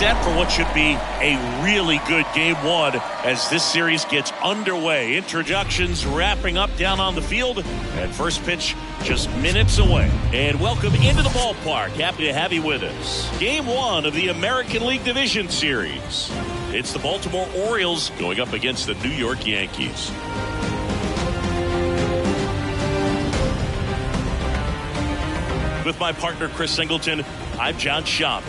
set for what should be a really good game one as this series gets underway. Introductions wrapping up down on the field, and first pitch just minutes away. And welcome into the ballpark. Happy to have you with us. Game one of the American League Division Series. It's the Baltimore Orioles going up against the New York Yankees. With my partner Chris Singleton, I'm John Schaub.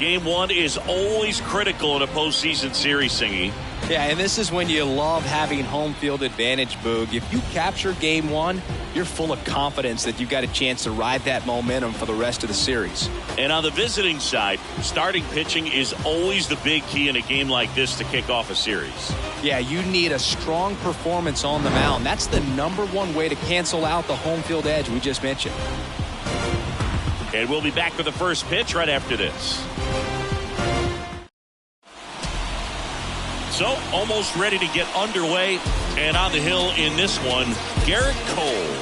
Game one is always critical in a postseason series, Singy. Yeah, and this is when you love having home field advantage, Boog. If you capture game one, you're full of confidence that you've got a chance to ride that momentum for the rest of the series. And on the visiting side, starting pitching is always the big key in a game like this to kick off a series. Yeah, you need a strong performance on the mound. That's the #1 way to cancel out the home field edge we just mentioned. And we'll be back with the first pitch right after this. So, almost ready to get underway. And on the hill in this one, Garrett Cole.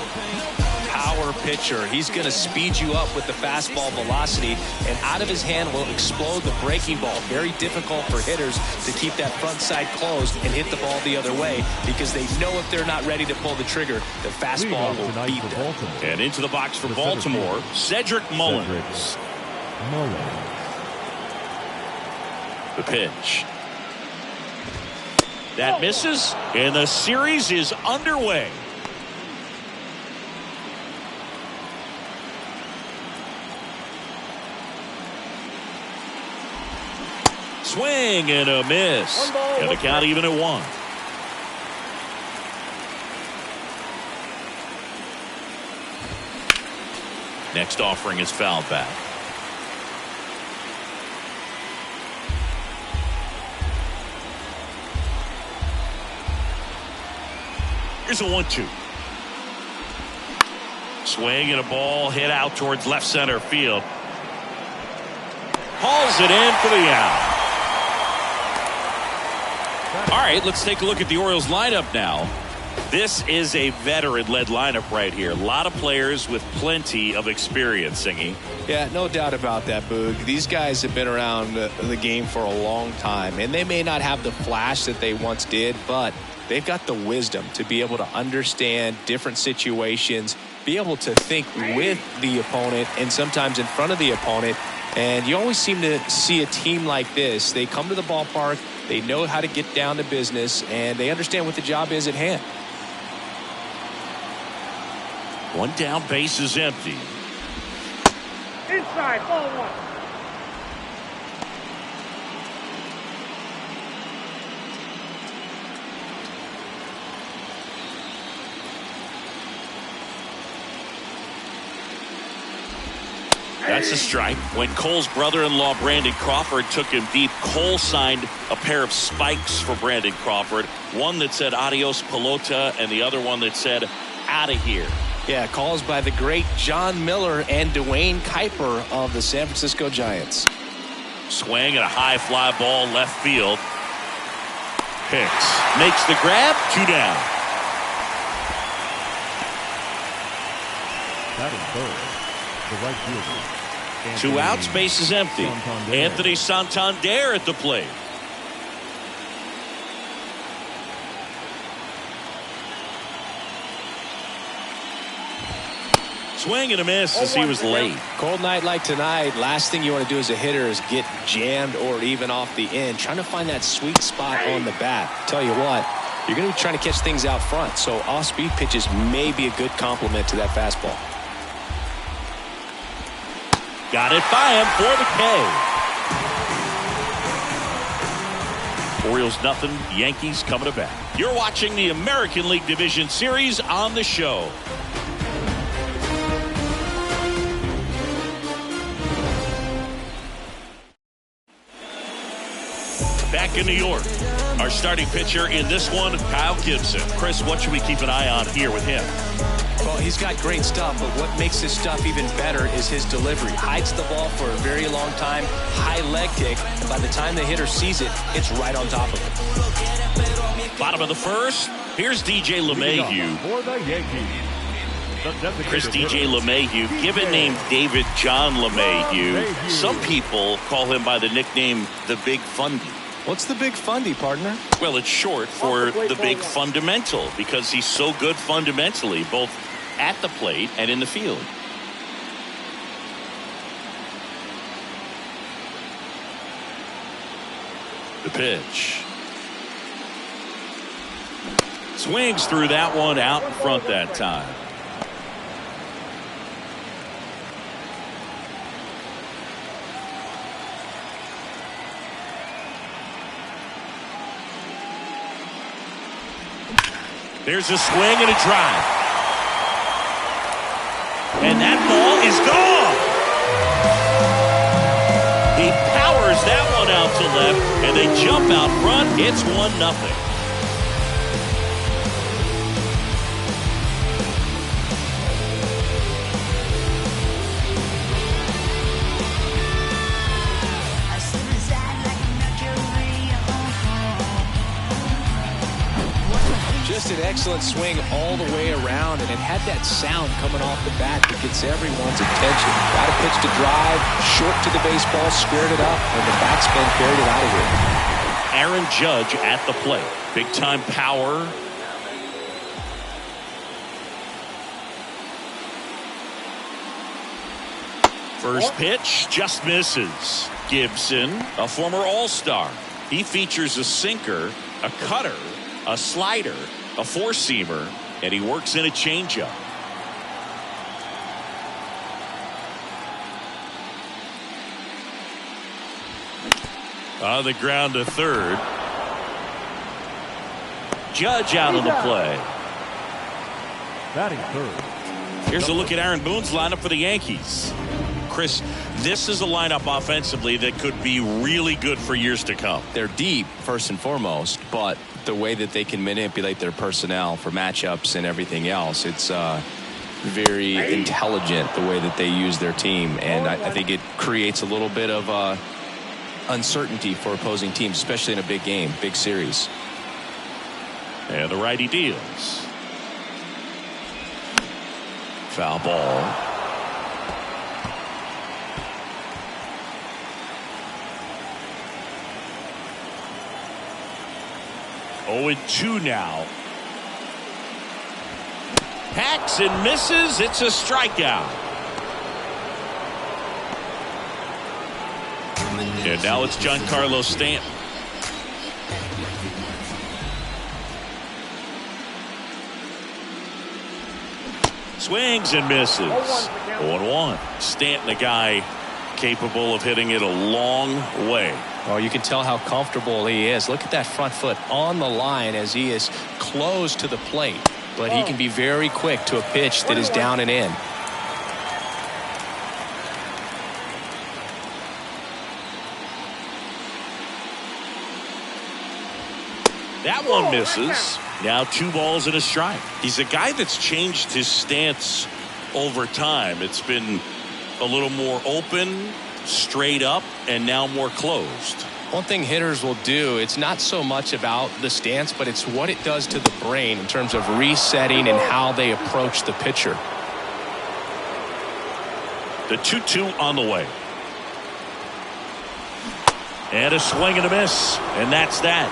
Power pitcher. He's going to speed you up with the fastball velocity, and out of his hand will explode the breaking ball. Very difficult for hitters to keep that front side closed and hit the ball the other way, because they know if they're not ready to pull the trigger, the fastball will beat them. And into the box for Baltimore, Cedric Mullins. The pitch. That misses, and the series is underway. Swing and a miss. And the count even at 1. Next offering is fouled back. Here's a 1-2. Swing and a ball hit out towards left center field. Hauls it in for the out. All right, let's take a look at the Orioles lineup now. This is a veteran-led lineup right here. A lot of players with plenty of experience, Singy. Yeah, no doubt about that, Boog. These guys have been around the game for a long time, and they may not have the flash that they once did, but they've got the wisdom to be able to understand different situations, be able to think with the opponent and sometimes in front of the opponent. And you always seem to see a team like this. They come to the ballpark, they know how to get down to business, and they understand what the job is at hand. One down, base is empty. Inside, ball 1. That's a strike. When Cole's brother-in-law, Brandon Crawford, took him deep, Cole signed a pair of spikes for Brandon Crawford. One that said adios pelota and the other one that said out of here. Yeah, calls by the great John Miller and Dwayne Kuiper of the San Francisco Giants. Swing and a high fly ball left field. Hicks makes the grab. 2 down. Batting third, the right fielder. 2 outs, base is empty. Anthony Santander at the plate. Swing and a miss as he was late. Cold night like tonight, last thing you want to do as a hitter is get jammed or even off the end. Trying to find that sweet spot on the bat. Tell you what, you're going to be trying to catch things out front, so off-speed pitches may be a good complement to that fastball. Got it by him for the K. Orioles nothing, Yankees coming to bat. You're watching the American League Division Series on the show. Back in New York, our starting pitcher in this one, Kyle Gibson. Chris, what should we keep an eye on here with him? Well, he's got great stuff, but what makes his stuff even better is his delivery. Hides the ball for a very long time, high leg kick, and by the time the hitter sees it, it's right on top of him. Bottom of the first, here's DJ LeMahieu. For the Yankees, Chris DJ LeMahieu, given name David John LeMahieu. Some people call him by the nickname the Big Fundy. What's the Big Fundy, partner? Well, it's short for the Big Fundamental because he's so good fundamentally, both at the plate and in the field. The pitch. Swings through that one out in front that time. There's a swing and a drive. And that ball is gone. He powers that one out to left, and they jump out front. It's 1-0. Just an excellent swing all the way around, and it had that sound coming off the bat that gets everyone's attention. Got a pitch to drive, short to the baseball, squared it up, and the backspin carried it out of here. Aaron Judge at the plate. Big time power. First pitch just misses. Gibson, a former All-Star. He features a sinker, a cutter, a slider, a four-seamer, and he works in a changeup. On the ground to third. Judge out of the play. Batting third. Here's a look at Aaron Boone's lineup for the Yankees. Chris, this is a lineup offensively that could be really good for years to come. They're deep, first and foremost, but the way that they can manipulate their personnel for matchups and everything else, it's very intelligent the way that they use their team, and I think it creates a little bit of uncertainty for opposing teams, especially in a big game, big series. And the righty deals. Foul ball. Oh, 0-2 now. Hacks and misses. It's a strikeout. And now it's Giancarlo Stanton. Swings and misses. 0-1. Stanton, a guy capable of hitting it a long way. Oh, you can tell how comfortable he is. Look at that front foot on the line as he is close to the plate. But he can be very quick to a pitch that is down and in. That one misses. Now 2 balls and a strike. He's a guy that's changed his stance over time. It's been a little more open, straight up, and now more closed. One thing hitters will do, it's not so much about the stance, but it's what it does to the brain in terms of resetting and how they approach the pitcher. The 2-2 on the way. And a swing and a miss. And that's that.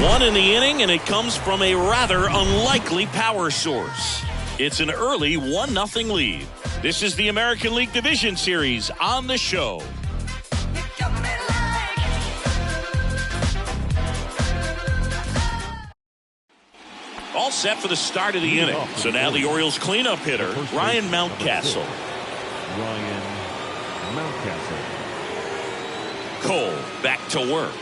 1 in the inning, and it comes from a rather unlikely power source. It's an early 1-0 lead. This is the American League Division Series on the show. All set for the start of the inning. So now the Orioles cleanup hitter, Ryan Mountcastle. Ryan Mountcastle. Cole back to work.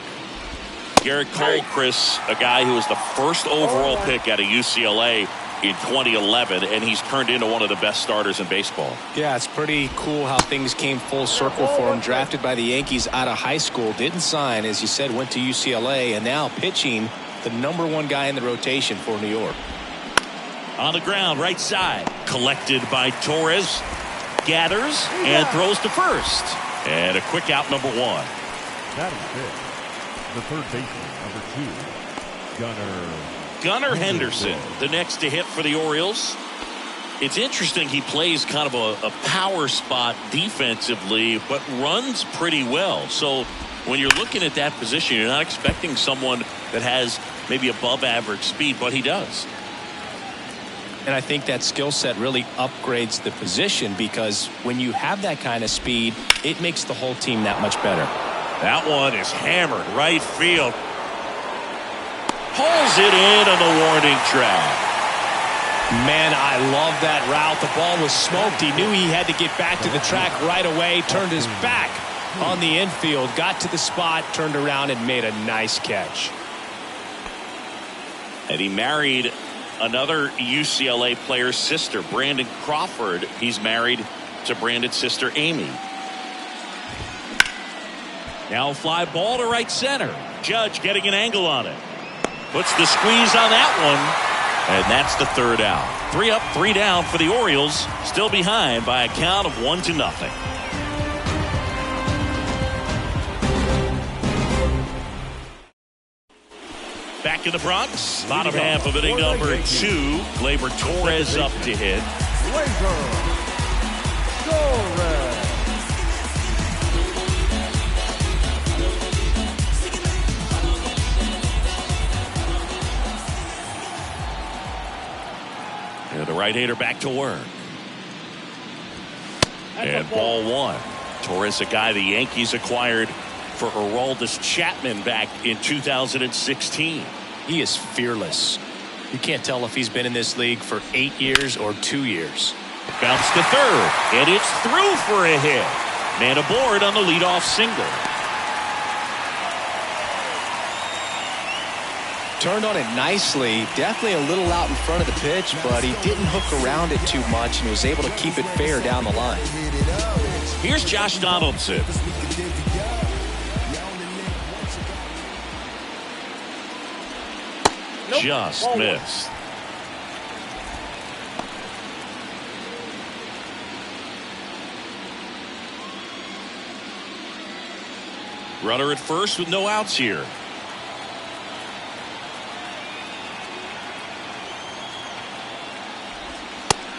Garrett Cole, Chris, a guy who was the first overall pick out of UCLA in 2011, and he's turned into one of the best starters in baseball. Yeah, it's pretty cool how things came full circle for him. Drafted by the Yankees out of high school, didn't sign, as you said, went to UCLA, and now pitching the #1 guy in the rotation for New York. On the ground, right side. Collected by Torres. Gathers and throws to first. And a quick out, #1. Batting fifth. The third baseman, #2, Gunnar Henderson, the next to hit for the Orioles. It's interesting. He plays kind of a power spot defensively, but runs pretty well. So when you're looking at that position, you're not expecting someone that has maybe above average speed, but he does. And I think that skill set really upgrades the position, because when you have that kind of speed, it makes the whole team that much better. That one is hammered right field. Pulls it in on the warning track. Man, I love that route. The ball was smoked. He knew he had to get back to the track right away. Turned his back on the infield. Got to the spot, turned around, and made a nice catch. And he married another UCLA player's sister, Brandon Crawford. He's married to Brandon's sister, Amy. Now a fly ball to right center. Judge getting an angle on it. Puts the squeeze on that one. And that's the third out. 3 up, 3 down for the Orioles. Still behind by a count of 1-0. Back in the Bronx. Bottom half of inning number 2. Gleyber Torres up to hit. Gleyber Torres. And the right-hander back to work. And ball 1. Torres, a guy the Yankees acquired for Aroldis Chapman back in 2016. He is fearless. You can't tell if he's been in this league for 8 years or 2 years. Bounce to third, and it's through for a hit. Man aboard on the leadoff single. Turned on it nicely. Definitely a little out in front of the pitch, but he didn't hook around it too much and was able to keep it fair down the line. Here's Josh Donaldson. Just missed. Runner at first with no outs here.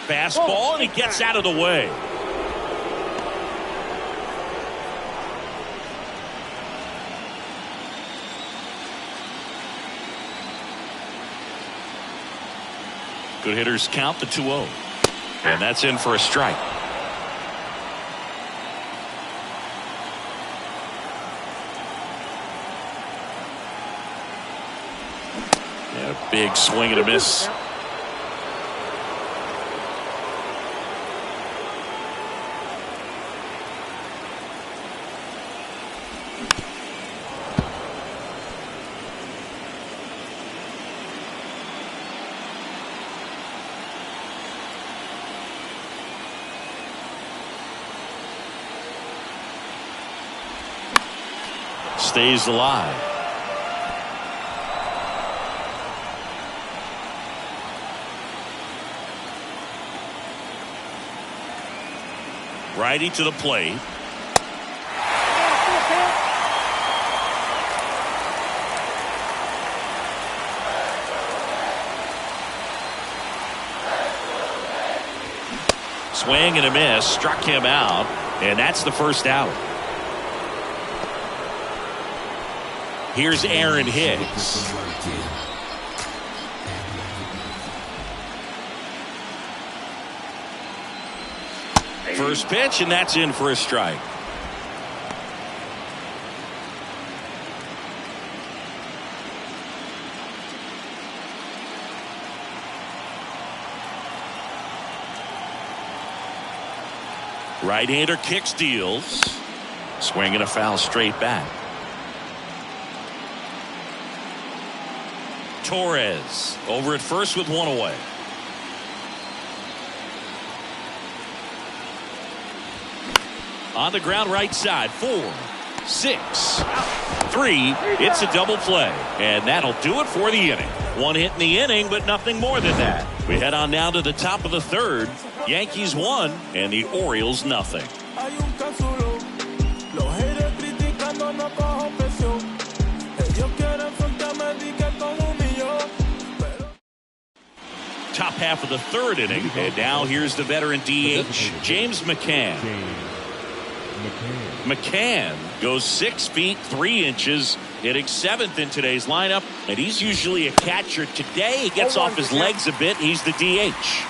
Fastball, and he gets out of the way. Good hitters count the 2-0. And that's in for a strike. And a big swing and a miss. Stays alive. Righty to the plate. Swing and a miss, struck him out, and that's the first out. Here's Aaron Hicks. First pitch, and that's in for a strike. Right-hander kicks, deals. Swing and a foul straight back. Torres over at first with one away. On the ground right side. 4, 6, 3. It's a double play. And that'll do it for the inning. One hit in the inning, but nothing more than that. We head on now to the top of the third. Yankees 1 and the Orioles nothing. top half of the third inning. And now here's the veteran DH, James McCann. McCann goes 6 feet 3 inches, hitting 7th in today's lineup, and he's usually a catcher. Today he gets off his legs a bit. He's the DH.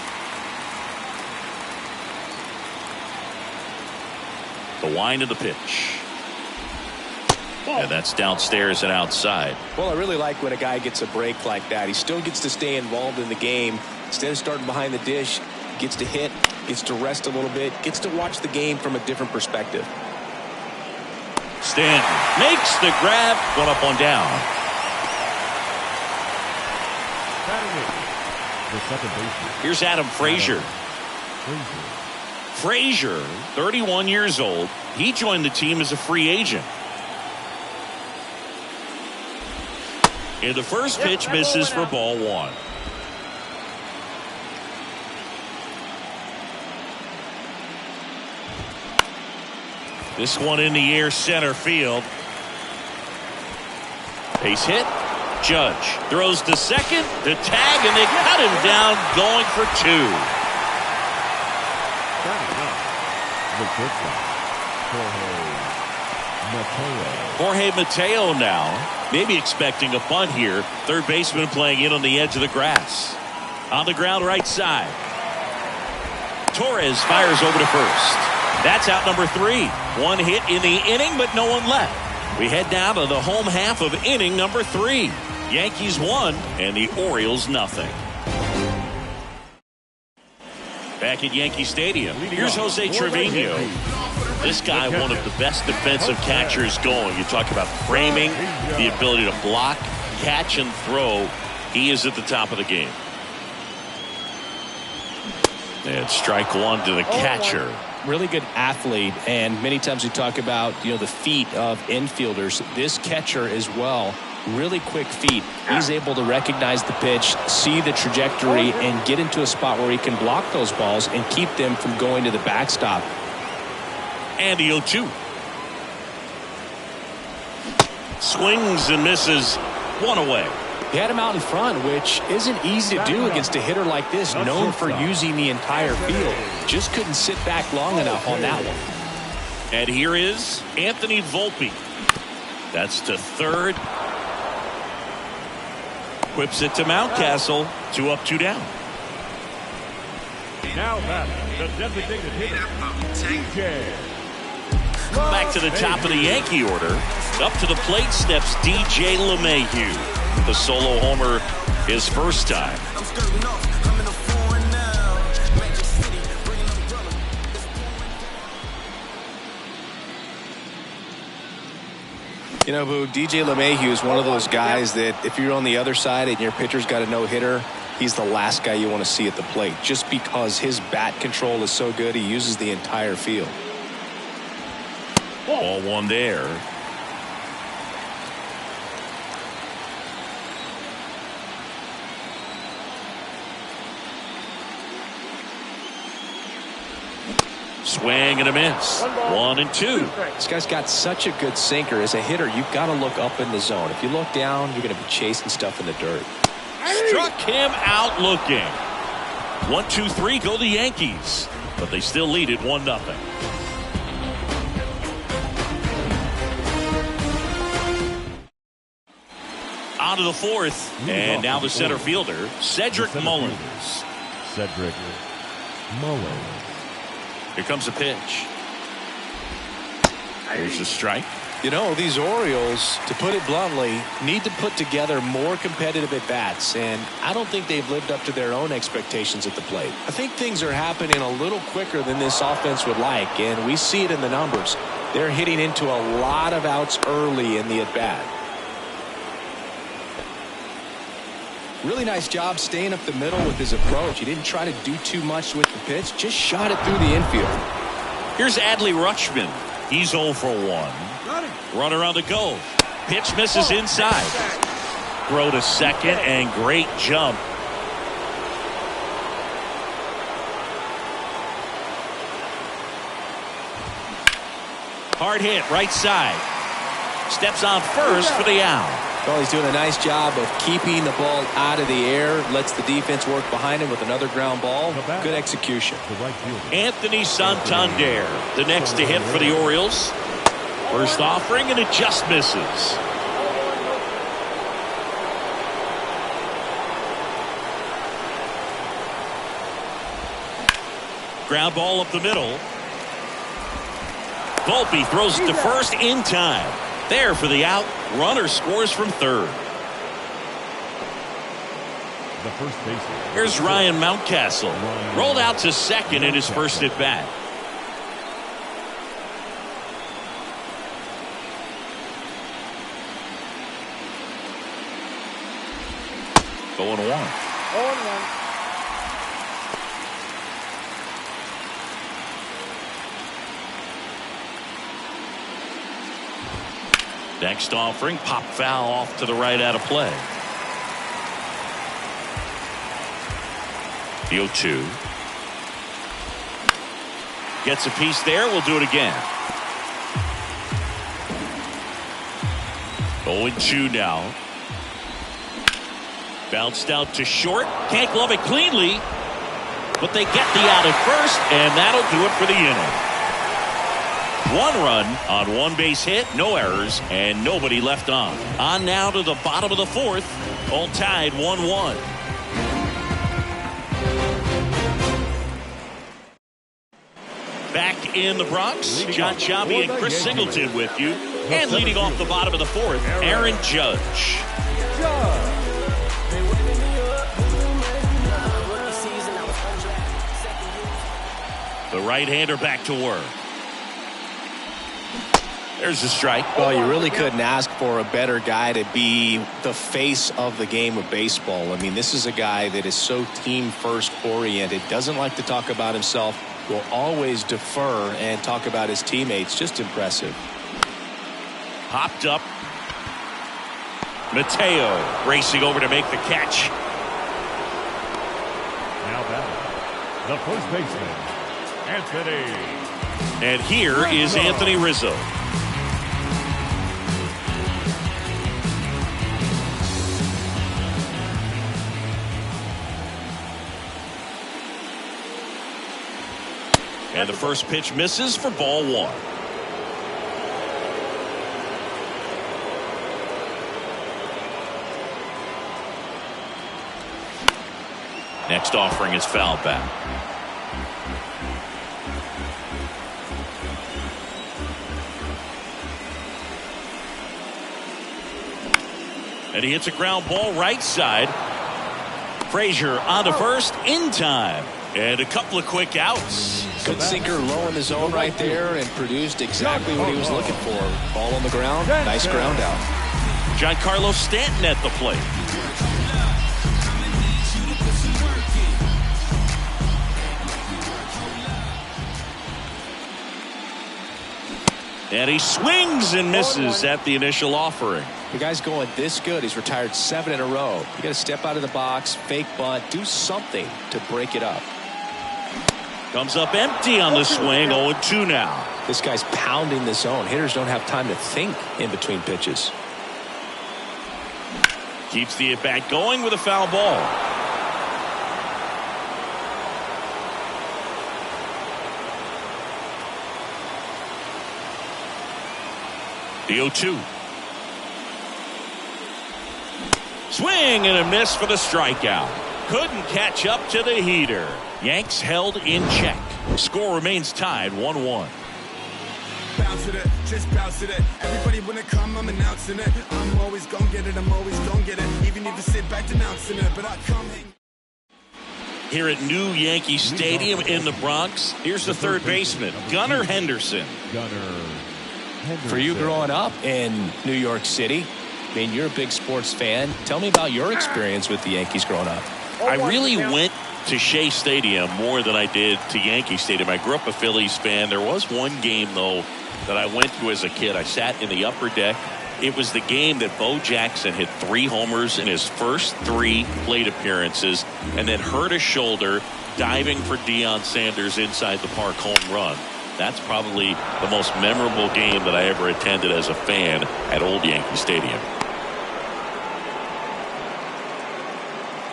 The wind of the pitch. And that's downstairs and outside. Well, I really like when a guy gets a break like that. He still gets to stay involved in the game. Instead of starting behind the dish, gets to hit, gets to rest a little bit, gets to watch the game from a different perspective. Stanton makes the grab. One up, one down. The second baseman. Here's Adam Frazier. Frazier, 31 years old. He joined the team as a free agent. And the first pitch misses for ball one. This one in the air, center field. Base hit. Judge throws to second. The tag, and they cut him down, going for two. Jorge Mateo now, maybe expecting a bunt here. Third baseman playing in on the edge of the grass. On the ground right side. Torres fires over to first. That's out number 3. One hit in the inning, but no one left. We head down to the home half of inning number 3. Yankees 1 and the Orioles nothing. Back at Yankee Stadium, here's Jose Trevino. This guy, one of the best defensive catchers going. You talk about framing, the ability to block, catch, and throw. He is at the top of the game. And strike one to the catcher. Really good athlete, and many times we talk about the feet of infielders. This catcher as well, really quick feet. He's able to recognize the pitch, see the trajectory, and get into a spot where he can block those balls and keep them from going to the backstop. And the 0-2. Swings and misses. One away. He had him out in front, which isn't easy to do against a hitter like this, known for using the entire field. Just couldn't sit back long enough on that one. And here is Anthony Volpe. That's to third. Whips it to Mountcastle. 2 up, 2 down. Now that the designated hitter, DJ. Back to the top of the Yankee order. Up to the plate steps DJ LeMahieu. The solo homer his first time. Boo, DJ LeMahieu is one of those guys that if you're on the other side and your pitcher's got a no-hitter, he's the last guy you want to see at the plate, just because his bat control is so good. He uses the entire field. Ball one there. Swing and a miss. 1 and 2. This guy's got such a good sinker. As a hitter, you've got to look up in the zone. If you look down, you're going to be chasing stuff in the dirt. Struck him out looking. 1, 2, 3 go the Yankees, but they still lead it 1-0. On to the fourth, and now the center fielder, Cedric Mullins. Cedric Mullins. Here comes a pitch. Here's a strike. These Orioles, to put it bluntly, need to put together more competitive at-bats, and I don't think they've lived up to their own expectations at the plate. I think things are happening a little quicker than this offense would like, and we see it in the numbers. They're hitting into a lot of outs early in the at-bat. Really nice job staying up the middle with his approach. He didn't try to do too much with the pitch, just shot it through the infield. Here's Adley Rutschman. He's 0 for 1. Runner on the go. Pitch misses inside. Throw to second, and great jump. Hard hit, right side. Steps on first for the out. Well, he's doing a nice job of keeping the ball out of the air, lets the defense work behind him with another ground ball. Good execution. Anthony Santander, the next to hit for the Orioles. First offering, and it just misses. Ground ball up the middle. Volpe throws it to first in time. There for the out. Runner scores from third. The first baseman. Here's Ryan Mountcastle. Rolled out to second in his first at bat. Going 1. 0-1. Next offering, pop foul off to the right out of play. The 0-2. Gets a piece there. We'll do it again. 0-2 now. Bounced out to short. Can't glove it cleanly. But they get the out at first, and that'll do it for the inning. 1 run on 1 base hit, no errors, and nobody left on. On now to the bottom of the 4th. All tied 1-1. Back in the Bronx, John Chappie and Chris Singleton with you. And leading off the bottom of the 4th, Aaron Judge. The right-hander back to work. There's a strike. Well, you really couldn't ask for a better guy to be the face of the game of baseball. I mean, this is a guy that is so team-first oriented, doesn't like to talk about himself, will always defer and talk about his teammates. Just impressive. Hopped up. Mateo racing over to make the catch. Now batting, the first baseman, Anthony. And here is Anthony Rizzo. And the first pitch misses for ball 1. Next offering is foul back. And he hits a ground ball right side. Frazier on to first in time. And a couple of quick outs. Good sinker low in the zone right there and produced exactly what he was looking for. Ball on the ground. Nice ground out. Giancarlo Stanton at the plate. And he swings and misses at the initial offering. The guy's going this good. He's retired 7 in a row. You got to step out of the box, fake bunt, do something to break it up. Comes up empty on the swing. 0-2 now. This guy's pounding the zone. Hitters don't have time to think in between pitches. Keeps the at-bat going with a foul ball. The 0-2. Swing and a miss for the strikeout. Couldn't catch up to the heater. Yanks held in check. Score remains tied 1-1. Bounce with it, just bounce with it. Everybody wanna come, I'm announcing it. I'm always gonna get it, I'm always gonna get it. Even if you sit back denouncing it, but I come hang. Here at New Yankee Stadium in the Bronx, here's the third baseman, Gunnar Henderson. For you growing up in New York City, I mean, you're a big sports fan. Tell me about your experience with the Yankees growing up. I really went to Shea Stadium more than I did to Yankee Stadium. I grew up a Phillies fan. There was one game, though, that I went to as a kid. I sat in the upper deck. It was the game that Bo Jackson hit 3 homers in his first 3 plate appearances and then hurt his shoulder diving for Deion Sanders inside the park home run. That's probably the most memorable game that I ever attended as a fan at Old Yankee Stadium.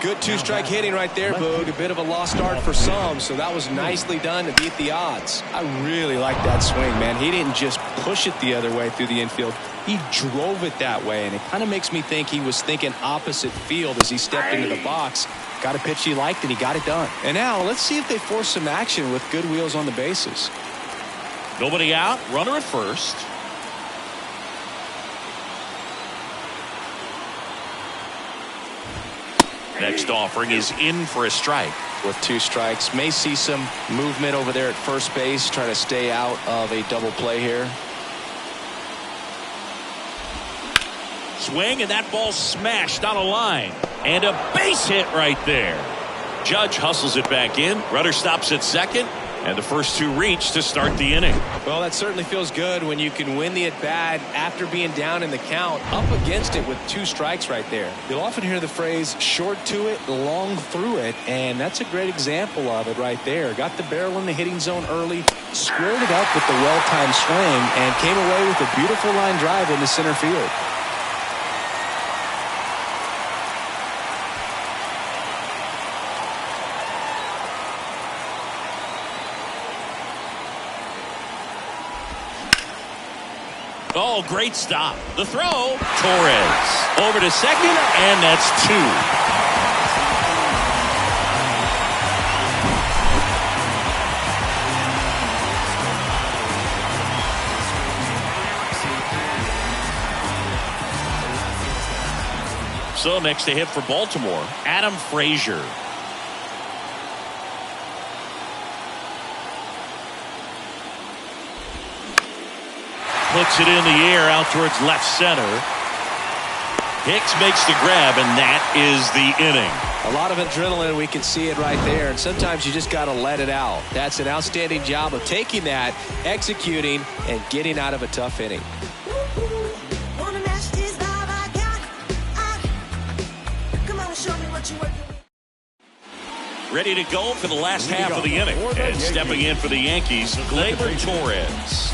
Good two-strike hitting right there, Boog. A bit of a lost start for some, so that was nicely done to beat the odds. I really like that swing, man. He didn't just push it the other way through the infield. He drove it that way, and it kind of makes me think he was thinking opposite field as he stepped into the box. Got a pitch he liked, and he got it done. And now let's see if they force some action with good wheels on the bases. Nobody out, runner at first. Next offering is in for a strike. With 2 strikes, may see some movement over there at first base, trying to stay out of a double play here. Swing, and that ball smashed on a line. And a base hit right there. Judge hustles it back in. Runner stops at second. And the first 2 reach to start the inning. Well, that certainly feels good when you can win the at-bat after being down in the count, up against it with 2 strikes right there. You'll often hear the phrase short to it, long through it, and that's a great example of it right there. Got the barrel in the hitting zone early, squared it up with the well-timed swing, and came away with a beautiful line drive into center field. Oh, great stop. The throw. Torres over to second, and that's 2. So next to hit for Baltimore, Adam Frazier. Puts it in the air out towards left center. Hicks makes the grab, and that is the inning. A lot of adrenaline, we can see it right there, and sometimes you just got to let it out. That's an outstanding job of taking that, executing, and getting out of a tough inning. Ready to go for the last half of the inning. And stepping in for the Yankees, Gleyber Torres.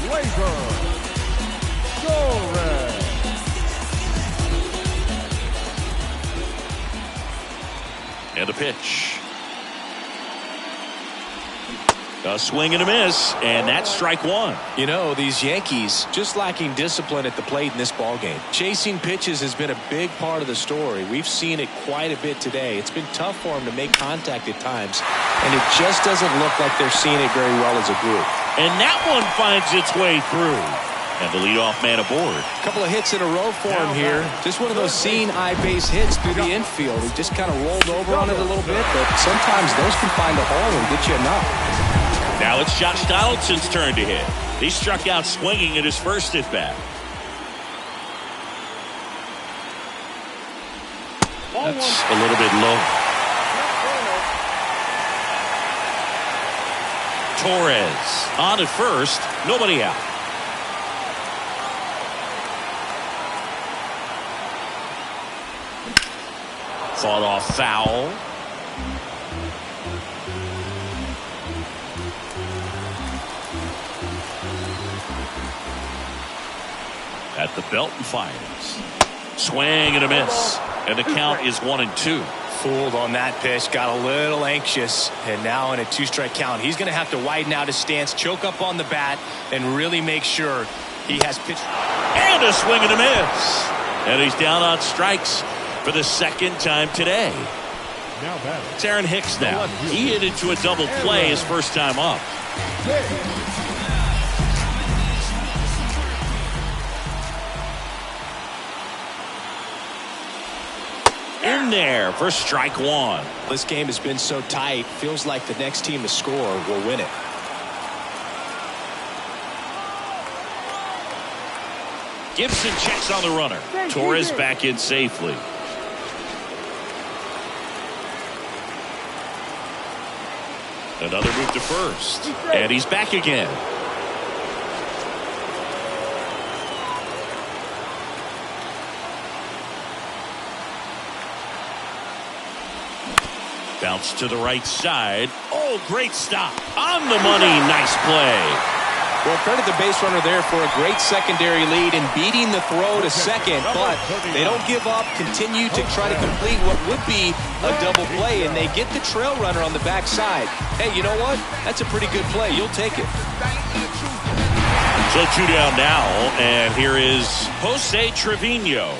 And the pitch. A swing and a miss, and that's strike 1. You know, these Yankees just lacking discipline at the plate in this ballgame. Chasing pitches has been a big part of the story. We've seen it quite a bit today. It's been tough for them to make contact at times, and it just doesn't look like they're seeing it very well as a group. And that one finds its way through. And the leadoff man aboard. A couple of hits in a row for him here. Just one of those seeing eye base hits through the infield. He just kind of rolled over on it a little bit, but sometimes those can find a hole and get you enough. Now it's Josh Donaldson's turn to hit. He struck out swinging at his first at bat. That's a little bit low. Torres on at first, nobody out. Fought off foul. At the belt and fires. Swing and a miss. And the count is 1-2. Fooled on that pitch, got a little anxious, and now in a 2-strike count, he's going to have to widen out his stance, choke up on the bat, and really make sure he has pitched. And a swing and a miss. And he's down on strikes for the second time today. It's Aaron Hicks now. He hit into a double play his first time up. In there for strike 1. This game has been so tight, feels like the next team to score will win it. Gibson checks on the runner. Torres back in safely. Another move to first. And he's back again. Bounce to the right side. Oh, great stop. On the money. Nice play. Well, credit the base runner there for a great secondary lead and beating the throw to second, but they don't give up, continue to try to complete what would be a double play, and they get the trail runner on the backside. Hey, you know what? That's a pretty good play. You'll take it. So 2 down now, and here is Jose Trevino.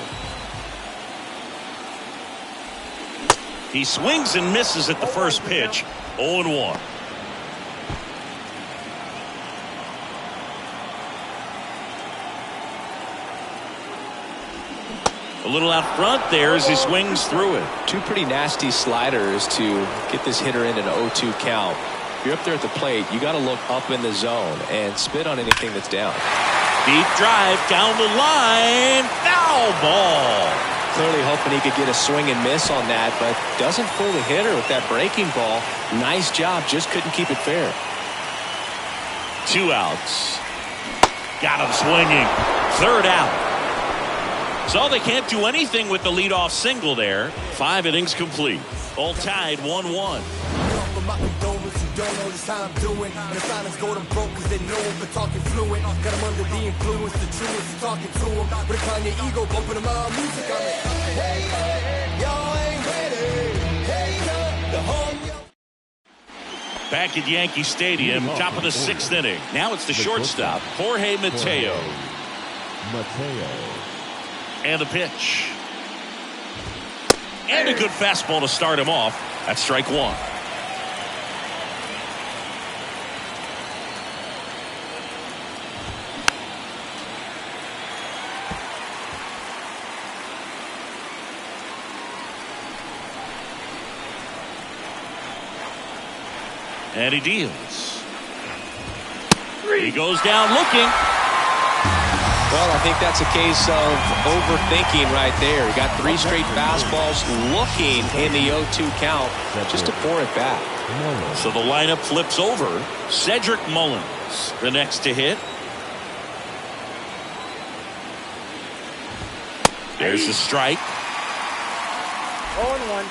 He swings and misses at the first pitch. 0-1. A little out front there as he swings through it. Two pretty nasty sliders to get this hitter in an 0-2 count. If you're up there at the plate, you got to look up in the zone and spit on anything that's down. Deep drive down the line. Foul ball. Clearly hoping he could get a swing and miss on that, but doesn't fool the hitter with that breaking ball. Nice job, just couldn't keep it fair. 2 outs. Got him swinging. 3rd out. So they can't do anything with the leadoff single there. 5 innings complete. All tied 1-1. Don't know just how I'm doing. And the silence go them broke cause they know but talking fluent. Got them under the influence, the truest is talking to them. With a Kanye ego bumping them out music. I'm like, hey, y'all ain't ready. Hey, the home. Back at Yankee Stadium, top of the 6th inning. Now it's the shortstop, Jorge Mateo. And the pitch. And a good fastball to start him off. That's strike 1. And he deals. He goes down looking. Well, I think that's a case of overthinking right there. He got 3 straight fastballs looking in the 0-2 count just to pour it back. So the lineup flips over. Cedric Mullins, the next to hit. There's the strike. 0-1.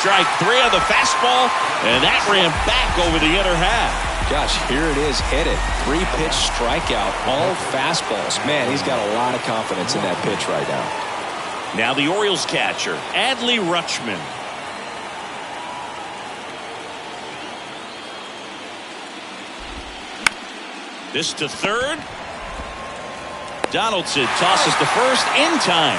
Strike 3 on the fastball, and that ran back over the inner half. Gosh, here it is, hit it. 3-pitch strikeout, all fastballs. Man, he's got a lot of confidence in that pitch right now. Now the Orioles catcher, Adley Rutschman. This to third. Donaldson tosses to first in time.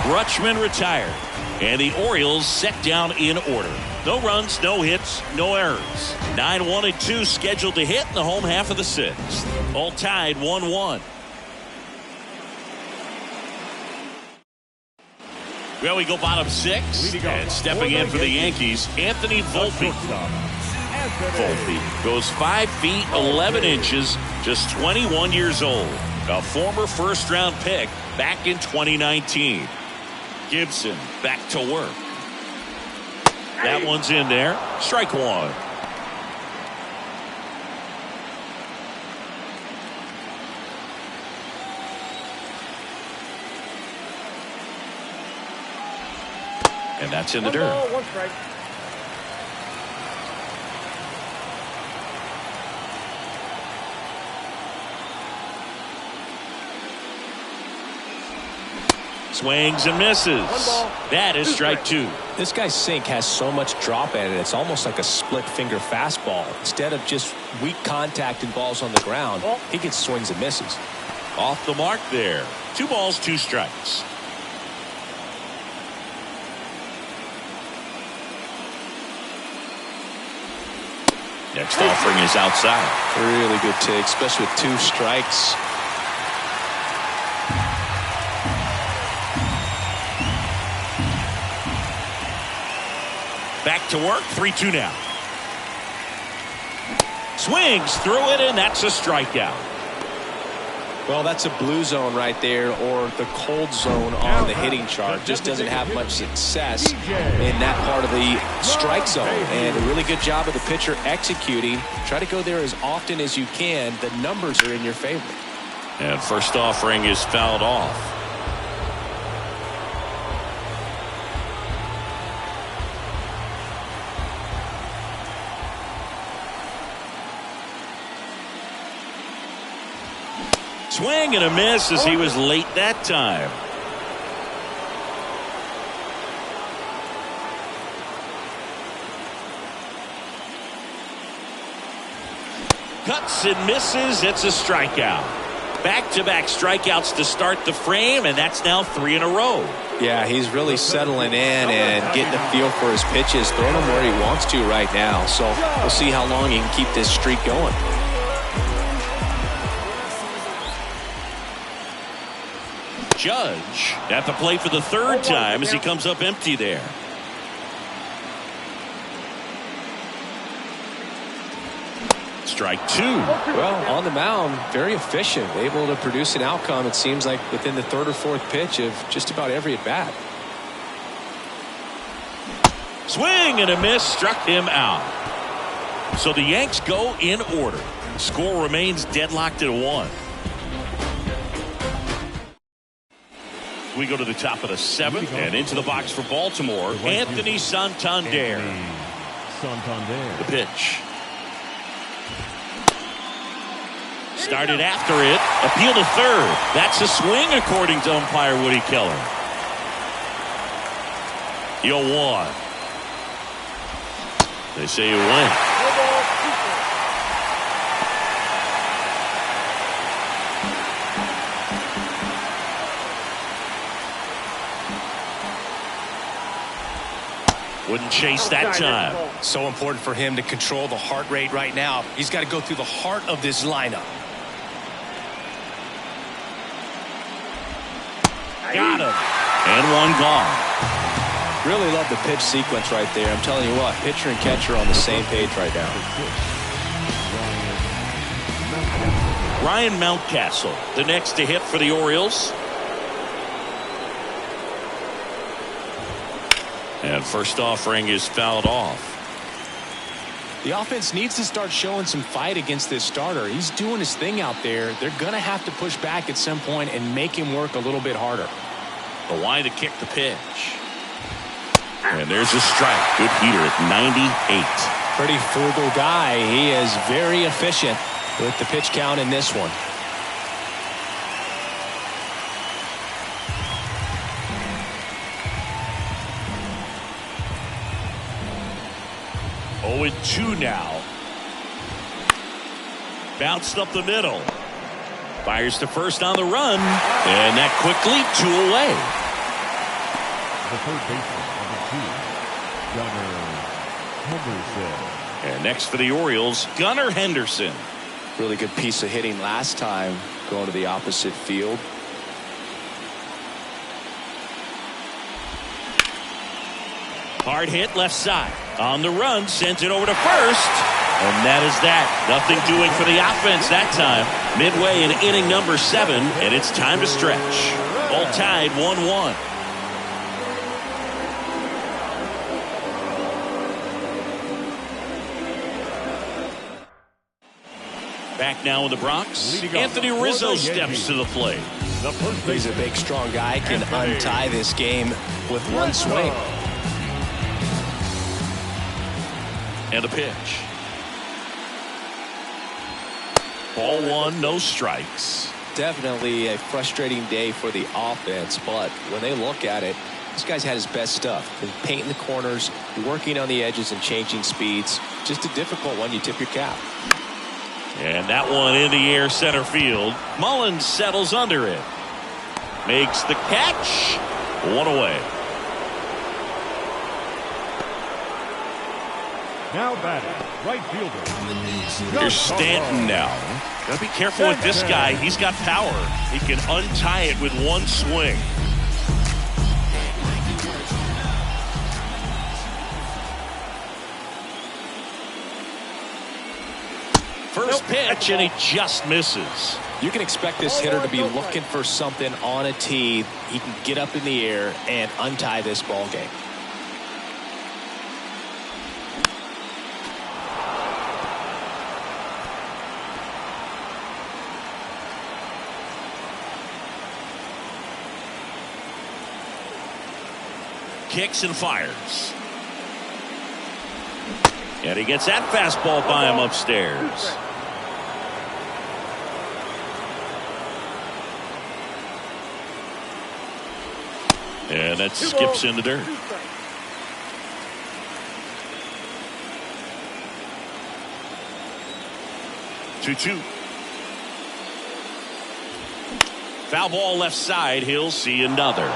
Rutschman retired. And the Orioles set down in order. No runs, no hits, no errors. 9-1-2 scheduled to hit in the home half of the 6th. All tied 1-1. Well, we go bottom 6. And stepping in for the Yankees, Anthony Volpe. Volpe goes 5 feet 11 inches, just 21 years old. A former first-round pick back in 2019. Gibson back to work. That one's in there. Strike 1. And that's in the dirt. 1 strike. Swings and misses. That is strike 2. This guy's sink has so much drop at it. It's almost like a split finger fastball. Instead of just weak contact and balls on the ground, he gets swings and misses. Off the mark there. 2 balls, 2 strikes. Next offering is outside. Really good take, especially with 2 strikes. Back to work, 3-2 now. Swings through it, and that's a strikeout. Well, that's a blue zone right there, or the cold zone on the hitting chart. Just doesn't have much success in that part of the strike zone. And a really good job of the pitcher executing. Try to go there as often as you can. The numbers are in your favor. And first offering is fouled off. Swing and a miss as he was late that time. Cuts and misses. It's a strikeout. Back-to-back strikeouts to start the frame, and that's now 3 in a row. Yeah, he's really settling in and getting a feel for his pitches, throwing them where he wants to right now. So we'll see how long he can keep this streak going. Judge at the plate for the third time as he comes up empty there. Strike 2. Well, on the mound, very efficient, able to produce an outcome, it seems like, within the third or fourth pitch of just about every at bat. Swing and a miss, struck him out. So the Yanks go in order. Score remains deadlocked at 1. We go to the top of the 7th and into the box for Baltimore. Anthony Santander. The pitch. Started after it. Appeal to third. That's a swing according to umpire Woody Keller. 0-1. They say you win. Wouldn't chase that time. So important for him to control the heart rate right now. He's got to go through the heart of this lineup. Got him. And one gone. Really love the pitch sequence right there. I'm telling you what, pitcher and catcher on the same page right now. Ryan Mountcastle, the next to hit for the Orioles. And first offering is fouled off. The offense needs to start showing some fight against this starter. He's doing his thing out there. They're going to have to push back at some point and make him work a little bit harder. The line to kick the pitch. And there's a strike. Good heater at 98. Pretty frugal guy. He is very efficient with the pitch count in this one. Oh, 2 now. Bounced up the middle. Fires to first on the run. And that quickly 2 away. The third baseman, number 2, Gunnar Henderson. And next for the Orioles, Gunnar Henderson. Really good piece of hitting last time going to the opposite field. Hard hit left side. On the run, sent it over to first. And that is that. Nothing doing for the offense that time. Midway in inning number 7, and it's time to stretch. All tied 1-1. Back now in the Bronx, Anthony Rizzo steps to the plate. He's a big, strong guy. Can untie this game with one swing. And a pitch. Ball 1, no strikes. Definitely a frustrating day for the offense, but when they look at it, this guy's had his best stuff. Painting the corners, working on the edges and changing speeds. Just a difficult one. You tip your cap. And that one in the air center field. Mullins settles under it. Makes the catch. 1 away. Now batting, right fielder. Here's Stanton now. Gotta be careful with this guy. He's got power. He can untie it with one swing. First pitch, and he just misses. You can expect this hitter to be looking for something on a tee. He can get up in the air and untie this ball game. Kicks and fires. And he gets that fastball by him upstairs. And that skips in the dirt. Two. Foul ball left side. He'll see another.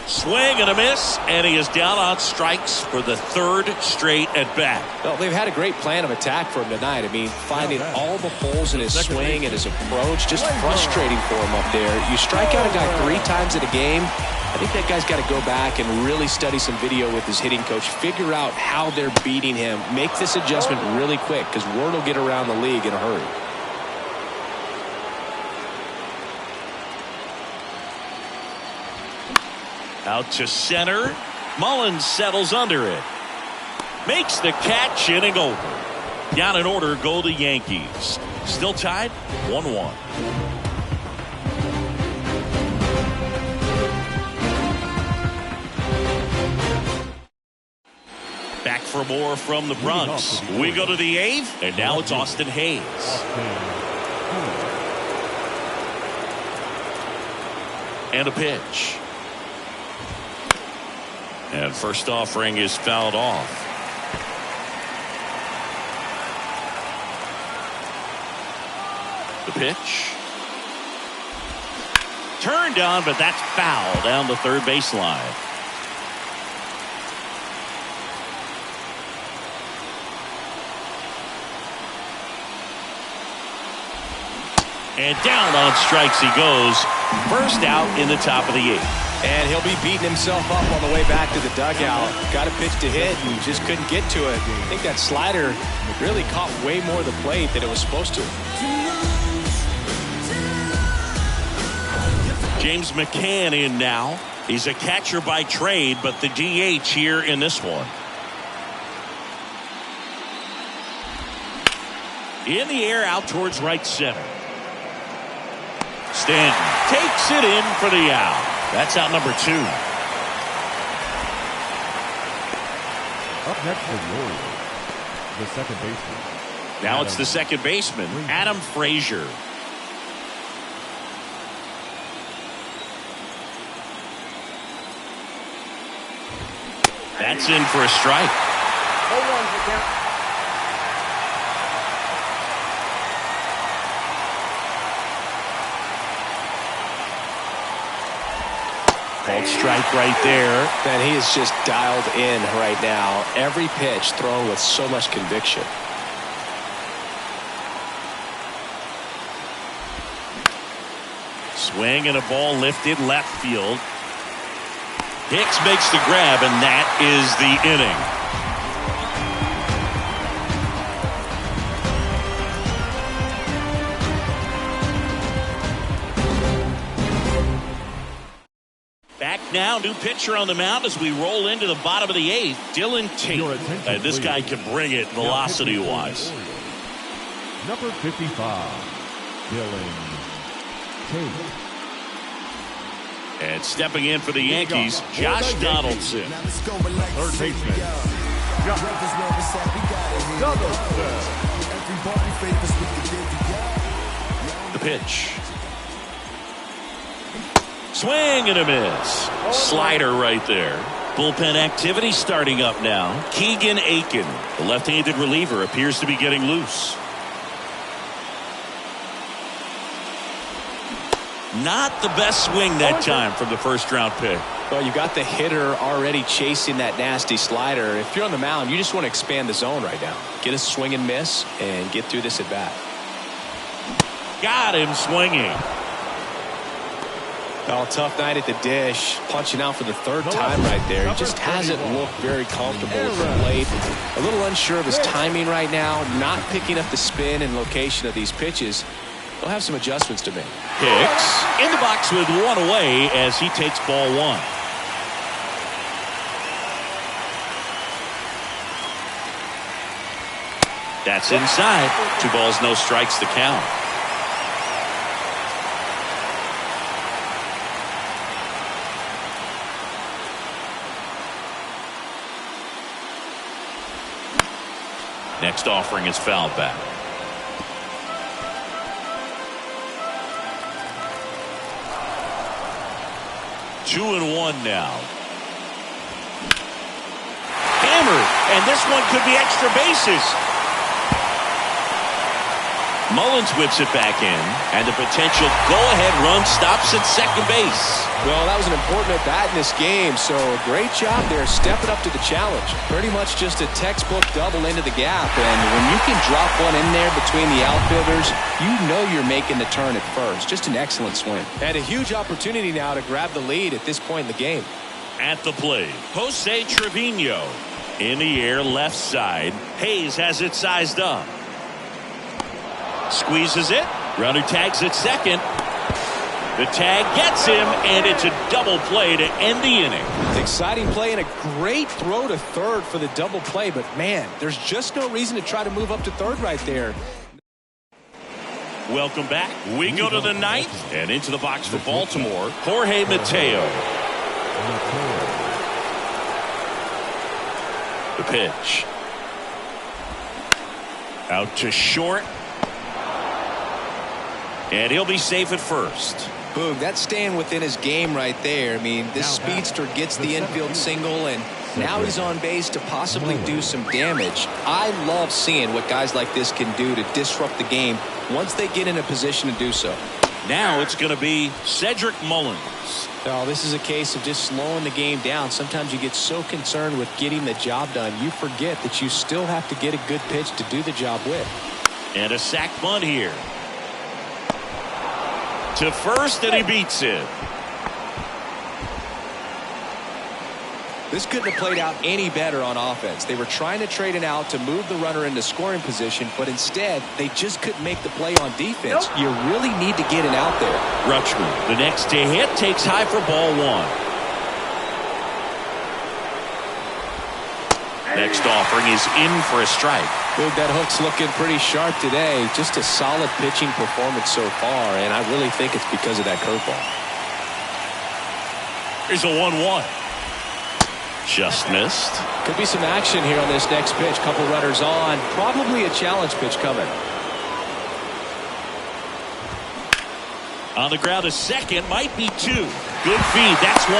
Swing and a miss, and he is down on strikes for the third straight at bat. Well, they've had a great plan of attack for him tonight. I mean, finding all the holes in his swing and his approach, just frustrating for him up there. You strike out a guy 3 times in a game, I think that guy's got to go back and really study some video with his hitting coach, figure out how they're beating him, make this adjustment really quick, because word will get around the league in a hurry. Out to center. Mullins settles under it. Makes the catch, inning over. Down in order go the Yankees. Still tied 1-1. Back for more from the Bronx. We go to the 8th, and now it's Austin Hayes. And a pitch. And first offering is fouled off. The pitch. Turned on, but that's foul down the third baseline. And down on strikes he goes. First out in the top of the 8th. And he'll be beating himself up on the way back to the dugout. Got a pitch to hit and just couldn't get to it. I think that slider really caught way more of the plate than it was supposed to. James McCann in now. He's a catcher by trade, but the DH here in this one. In the air out towards right center. Stanton takes it in for the out. That's out number 2. Up next for the Orioles, the second baseman. Now it's the second baseman, Adam Frazier. That's in for a strike. Hold on, McCann. Called strike right there. And he is just dialed in right now. Every pitch thrown with so much conviction. Swing and a ball lifted left field. Hicks makes the grab, and that is the inning. Back now, new pitcher on the mound as we roll into the bottom of the 8th. Dylan Tate. This guy can bring it velocity-wise. Number 55, Dylan Tate. And stepping in for the Yankees, Josh Donaldson. Third baseman, Josh Donaldson. The pitch. Swing and a miss. Slider right there. Bullpen activity starting up now. Keegan Aiken, the left-handed reliever, appears to be getting loose. Not the best swing that time from the first-round pick. Well, you got the hitter already chasing that nasty slider. If you're on the mound, you just want to expand the zone right now. Get a swing and miss and get through this at bat. Got him swinging. Oh, tough night at the dish. Punching out for the third time right there. He just hasn't looked very comfortable with the plate. A little unsure of his timing right now. Not picking up the spin and location of these pitches. He'll have some adjustments to make. Hicks in the box with one away as he takes ball one. That's inside. 2 balls, no strikes, the count. Next offering is fouled back. 2-1 now. Hammered, and this one could be extra bases. Mullins whips it back in, and the potential go-ahead run stops at second base. Well, that was an important at-bat in this game, so a great job there stepping up to the challenge. Pretty much just a textbook double into the gap, and when you can drop one in there between the outfielders, you know you're making the turn at first. Just an excellent swing. And a huge opportunity now to grab the lead at this point in the game. At the plate, Jose Trevino. In the air, left side. Hayes has it sized up. Squeezes it. Runner tags at second. The tag gets him, and it's a double play to end the inning. Exciting play and a great throw to third for the double play, but man, there's just no reason to try to move up to third right there. Welcome back. We go to the ninth, and into the box for Baltimore, Jorge Mateo. The pitch. Out to short. And he'll be safe at first. Boom, that's staying within his game right there. I mean, this speedster gets the infield single, and now he's on base to possibly do some damage. I love seeing what guys like this can do to disrupt the game once they get in a position to do so. Now it's going to be Cedric Mullins. Oh, this is a case of just slowing the game down. Sometimes you get so concerned with getting the job done, you forget that you still have to get a good pitch to do the job with. And a sac bunt here. To first, and he beats it. This couldn't have played out any better on offense. They were trying to trade it out to move the runner into scoring position, but instead, they just couldn't make the play on defense. You really need to get it out there. Rutschman, the next to hit, takes high for ball one. Next offering is in for a strike. Dude, that hook's looking pretty sharp today. Just a solid pitching performance so far, and I really think it's because of that curveball. Here's a 1-1. Just missed. Could be some action here on this next pitch. Couple runners on. Probably a challenge pitch coming. On the ground to second. Might be 2. Good feed. That's 1.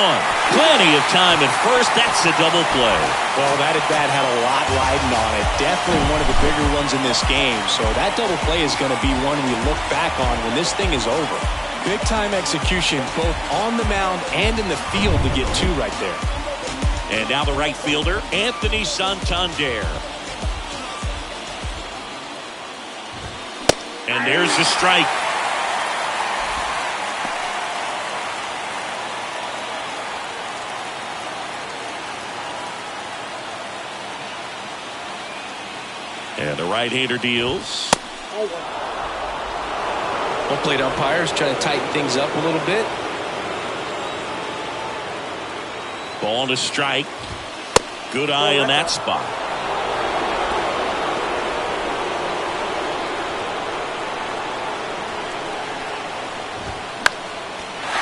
Plenty of time at first. That's a double play. Well, that at-bat had a lot riding on it. Definitely one of the bigger ones in this game. So that double play is going to be one we look back on when this thing is over. Big-time execution both on the mound and in the field to get 2 right there. And now the right fielder, Anthony Santander. And there's the strike. And the right-hander deals. Home plate umpires trying to tighten things up a little bit. Ball to strike. Good eye on that spot.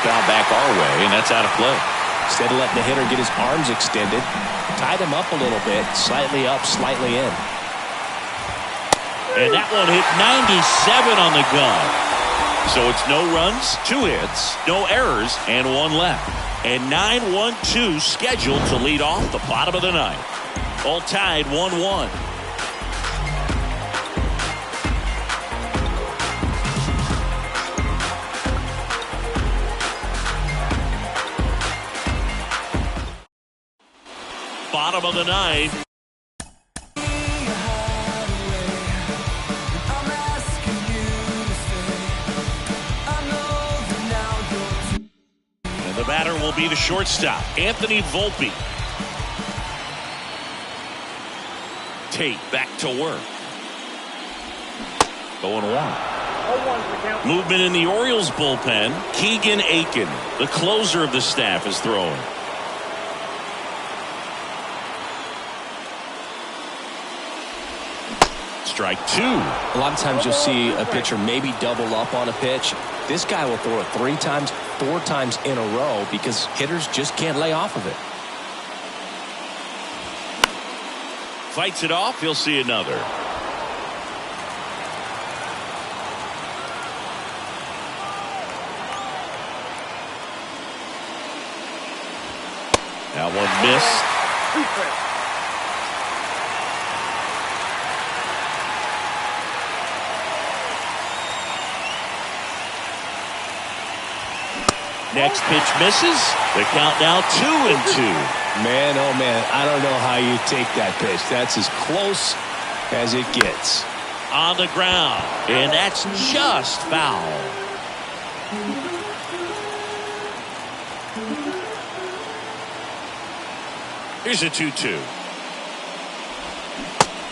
Foul back our way, and that's out of play. Instead of letting the hitter get his arms extended, tied him up a little bit, slightly up, slightly in. And that one hit 97 on the gun. So it's no runs, 2 hits, no errors, and 1 left. And 9-1-2 scheduled to lead off the bottom of the ninth. All tied 1-1. Bottom of the ninth. will be the shortstop, Anthony Volpe. Tate back to work. 0-1. Movement in the Orioles bullpen. Keegan Aiken, the closer of the staff, is throwing. Strike two. A lot of times you'll see a pitcher maybe double up on a pitch. This guy will throw it 3 times, 4 times in a row because hitters just can't lay off of it. Fights it off. He'll see another. That one missed. Next pitch misses. The count now 2-2. Man, oh man, I don't know how you take that pitch. That's as close as it gets. On the ground, and that's just foul. Here's a 2-2.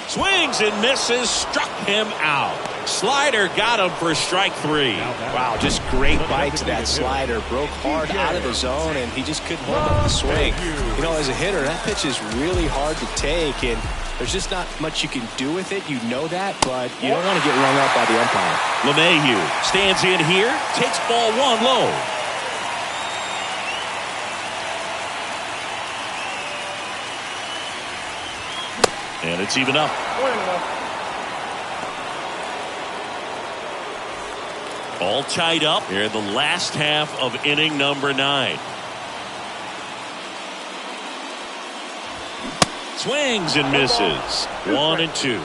Swings and misses, struck him out. Slider got him for strike 3. Wow, just great bite to that slider. Broke hard out of the zone, and he just couldn't hold up the swing. You know, as a hitter, that pitch is really hard to take, and there's just not much you can do with it. You know that, but you don't want to get rung up by the umpire. LeMahieu stands in here, takes ball 1 low. And it's even up. All tied up here in the last half of inning number 9. Swings and misses. 1-2.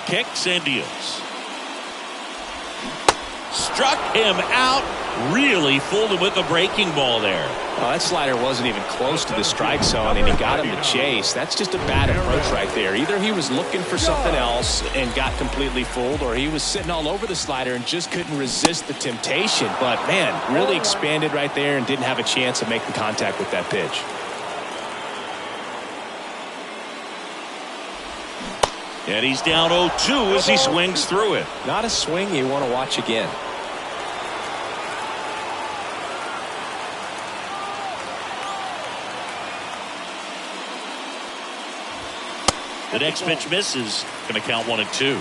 Kicks and deals. Struck him out. Really fooled him with the breaking ball there. Well, that slider wasn't even close to the strike zone, and he got him to chase. That's just a bad approach right there. Either he was looking for something else and got completely fooled, or he was sitting all over the slider and just couldn't resist the temptation. But, man, really expanded right there and didn't have a chance of making contact with that pitch. And he's down 0-2 as he swings through it. Not a swing you want to watch again. The next pitch misses. Going to count 1-2.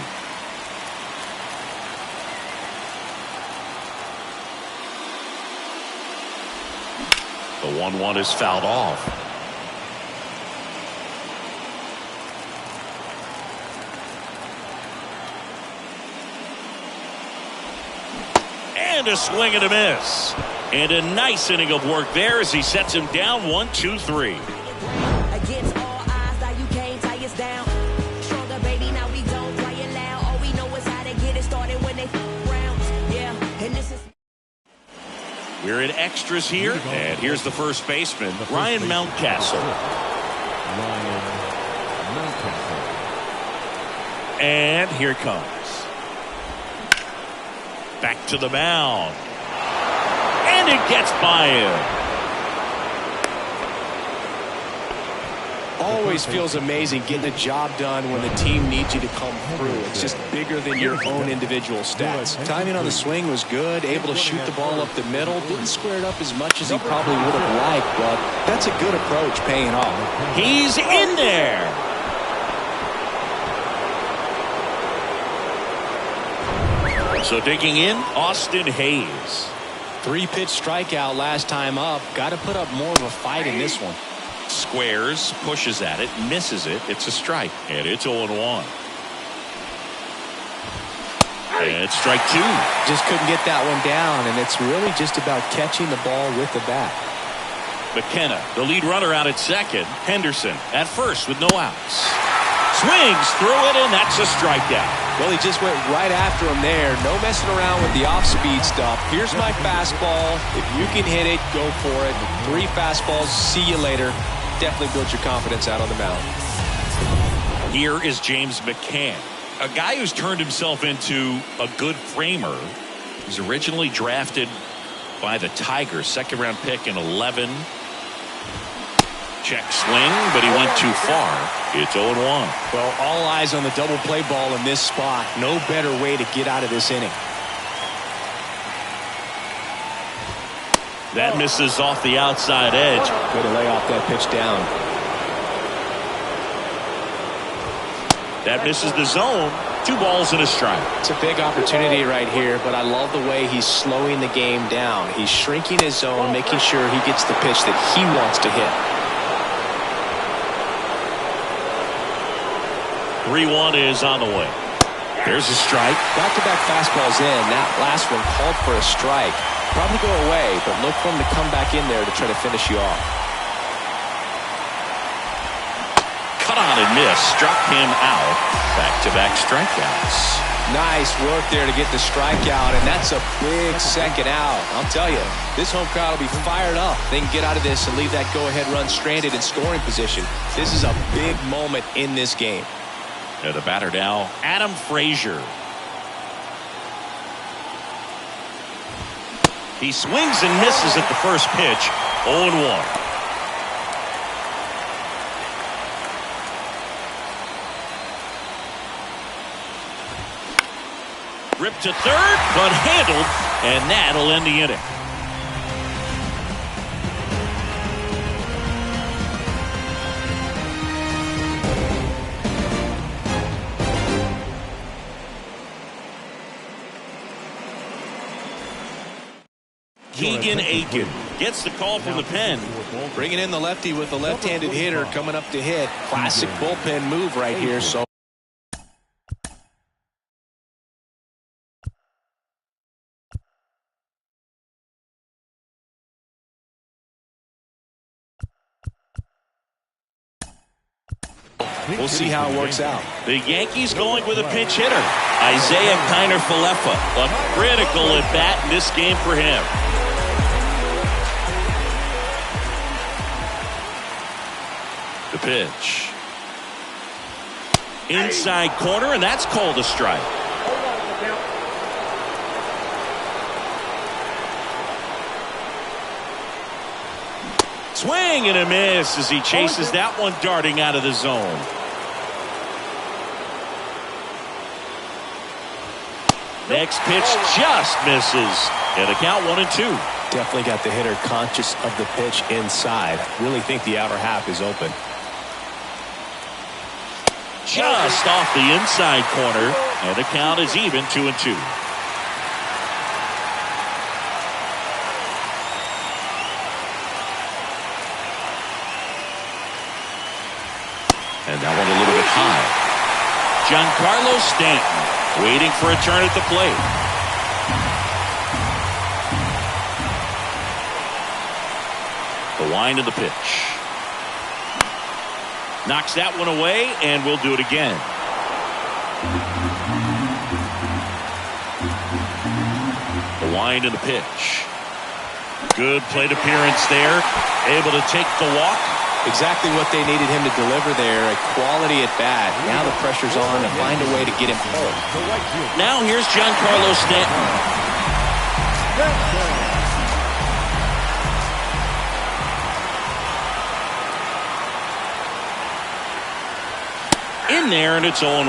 The 1-1 is fouled off. And a swing and a miss. And a nice inning of work there as he sets him down 1-2-3. Against all odds, now you can't tie us down. Stronger, baby, now we don't play it loud. All we know is how to get it started when they rounds. Yeah, and this is. We're in extras here, and here's the first baseman, Ryan Mountcastle. And here it comes. Back to the mound. And it gets by him. Always feels amazing getting a job done when the team needs you to come through. It's just bigger than your own individual stats. Timing on the swing was good, able to shoot the ball up the middle. Didn't square it up as much as he probably would have liked, but that's a good approach paying off. He's in there. So digging in, Austin Hayes. 3-pitch strikeout last time up. Got to put up more of a fight in this one. Squares, pushes at it, misses it. It's a strike, and it's 0-1. And it's strike 2. Just couldn't get that one down, and it's really just about catching the ball with the bat. McKenna, the lead runner out at second. Henderson at first with no outs. Swings through it, and that's a strikeout. Well, he just went right after him there. No messing around with the off-speed stuff. Here's my fastball. If you can hit it, go for it. 3 fastballs. See you later. Definitely builds your confidence out on the mound. Here is James McCann, a guy who's turned himself into a good framer. He's originally drafted by the Tigers, second-round pick in 11. Check swing, but he went too far. It's 0-1. Well, all eyes on the double play ball in this spot. No better way to get out of this inning. That misses off the outside edge. Way to lay off that pitch down. That misses the zone. 2 balls and a strike. It's a big opportunity right here, but I love the way he's slowing the game down. He's shrinking his zone, making sure he gets the pitch that he wants to hit. 3-1 is on the way. There's a strike. Back-to-back fastballs in. That last one called for a strike. Probably go away, but look for him to come back in there to try to finish you off. Cut on and miss. Struck him out. Back-to-back strikeouts. Nice work there to get the strikeout, and that's a big second out. I'll tell you, this home crowd will be fired up. They can get out of this and leave that go-ahead run stranded in scoring position. This is a big moment in this game. The batter now, Adam Frazier. He swings and misses at the first pitch. 0-1. Ripped to third, but handled, and that'll end the inning. Keegan Aiken gets the call from the pen. Bringing in the lefty with the left-handed hitter coming up to hit. Classic bullpen move right here. So we'll see how it works out. The Yankees going with a pinch hitter, Isaiah Kiner-Falefa. A critical at bat in this game for him. The pitch. Inside corner, and that's called a strike. Swing and a miss as he chases that one darting out of the zone. Next pitch just misses. And the count 1-2. Definitely got the hitter conscious of the pitch inside. Really think the outer half is open. Just off the inside corner. And the count is even 2-2. And that one a little bit high. Giancarlo Stanton waiting for a turn at the plate. The wind of the pitch. Knocks that one away, and we'll do it again. The wind of the pitch. Good plate appearance there. Able to take the walk. Exactly what they needed him to deliver there. A quality at bat. Now the pressure's on to find a way to get him home. Now here's Giancarlo Stanton. In there, and it's 0-1.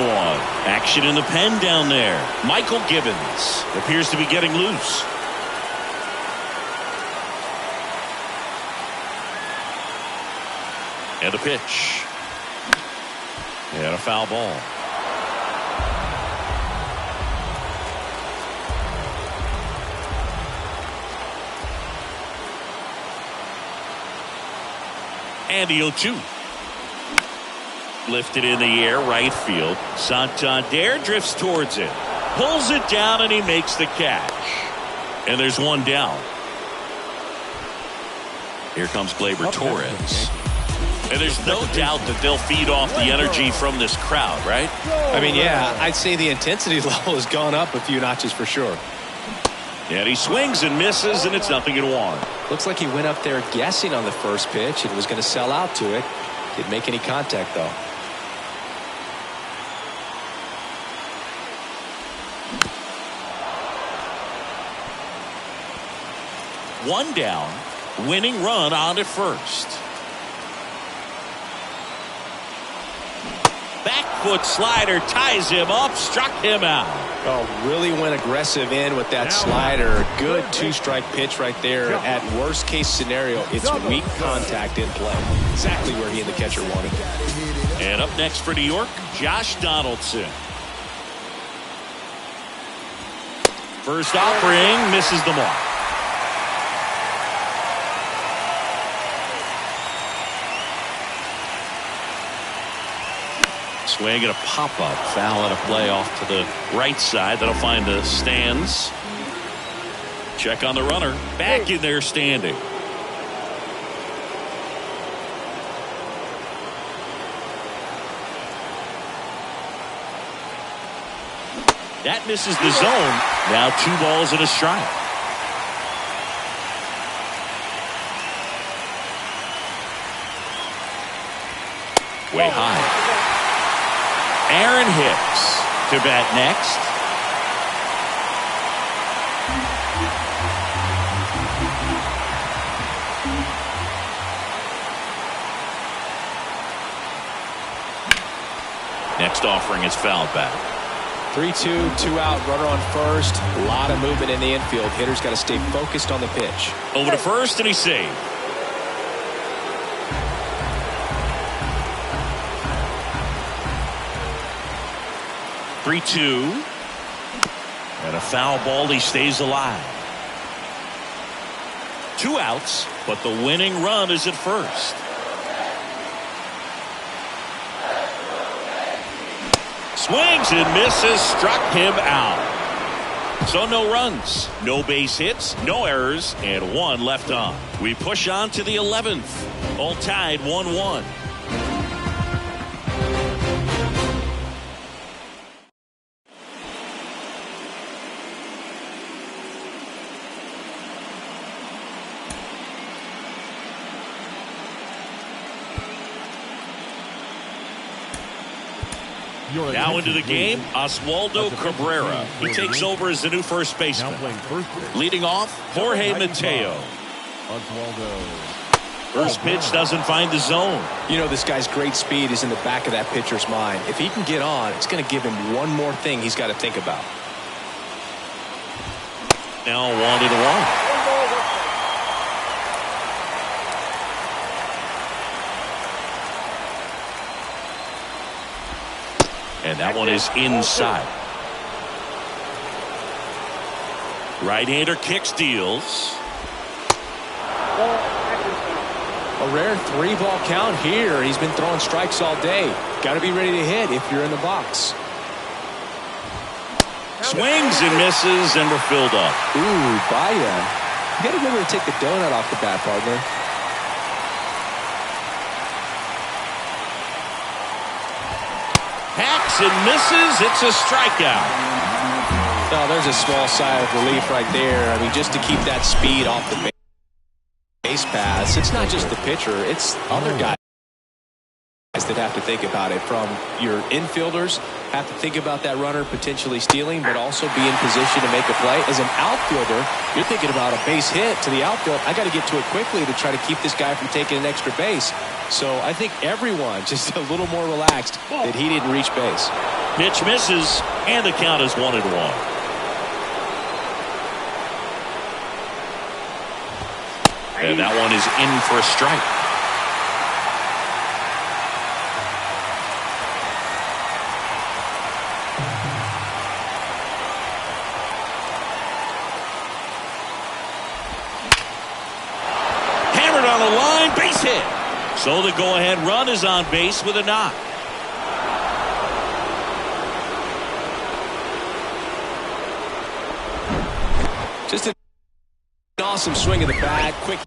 Action in the pen down there. Michael Gibbons appears to be getting loose. And the pitch. And a foul ball. And the 0-2. Lifted in the air, right field. Santander drifts towards it. Pulls it down, and he makes the catch. And there's one down. Here comes Gleyber Torres. And there's no doubt that they'll feed off the energy from this crowd, right? I mean, yeah, I'd say the intensity level has gone up a few notches for sure. And he swings and misses, and it's 0-1. Looks like he went up there guessing on the first pitch and was going to sell out to it. Didn't make any contact, though. One down. Winning run on at first. Back foot slider ties him up, struck him out. Oh, really went aggressive in with that slider. Good two-strike pitch right there. At worst case scenario, it's weak contact in play. Exactly where he and the catcher wanted it. And up next for New York, Josh Donaldson. First offering misses the mark. Swing and a pop-up foul and a play off to the right side. That'll find the stands. Check on the runner. Back in there standing. That misses the zone. Now 2 balls and a strike. Way high. Aaron Hicks to bat next. Next offering is fouled back. 3-2, 2 out, runner on first. A lot of movement in the infield. Hitter's got to stay focused on the pitch. Over to first, and he's saved. Three-two, and a foul ball. He stays alive. 2 outs, but the winning run is at first. Swings and misses, struck him out. So no runs, no base hits, no errors, and 1 left on. We push on to the 11th. All tied 1-1. Now into the game, Oswaldo Cabrera. He takes over as the new first baseman. Leading off, Jorge Mateo. First pitch doesn't find the zone. You know, this guy's great speed is in the back of that pitcher's mind. If he can get on, it's going to give him one more thing he's got to think about. Now 1-1. And that one is inside. Right-hander kicks, deals. A rare 3-ball count here. He's been throwing strikes all day. Got to be ready to hit if you're in the box. Swings and misses, and we're filled up. Ooh, Baya. You got to remember to take the donut off the bat, partner. Hacks and misses. It's a strikeout. Oh, there's a small sigh of relief right there. I mean, just to keep that speed off the base paths. It's not just the pitcher. It's other guys that have to think about it. From your infielders, have to think about that runner potentially stealing, but also be in position to make a play. As an outfielder, you're thinking about a base hit to the outfield. I got to get to it quickly to try to keep this guy from taking an extra base. So I think everyone just a little more relaxed that he didn't reach base. Pitch misses, and the count is 1-1. And that one is in for a strike. Hammered on the line, base hit. So the go-ahead run is on base with a knock. Just an awesome swing of the bat. Quick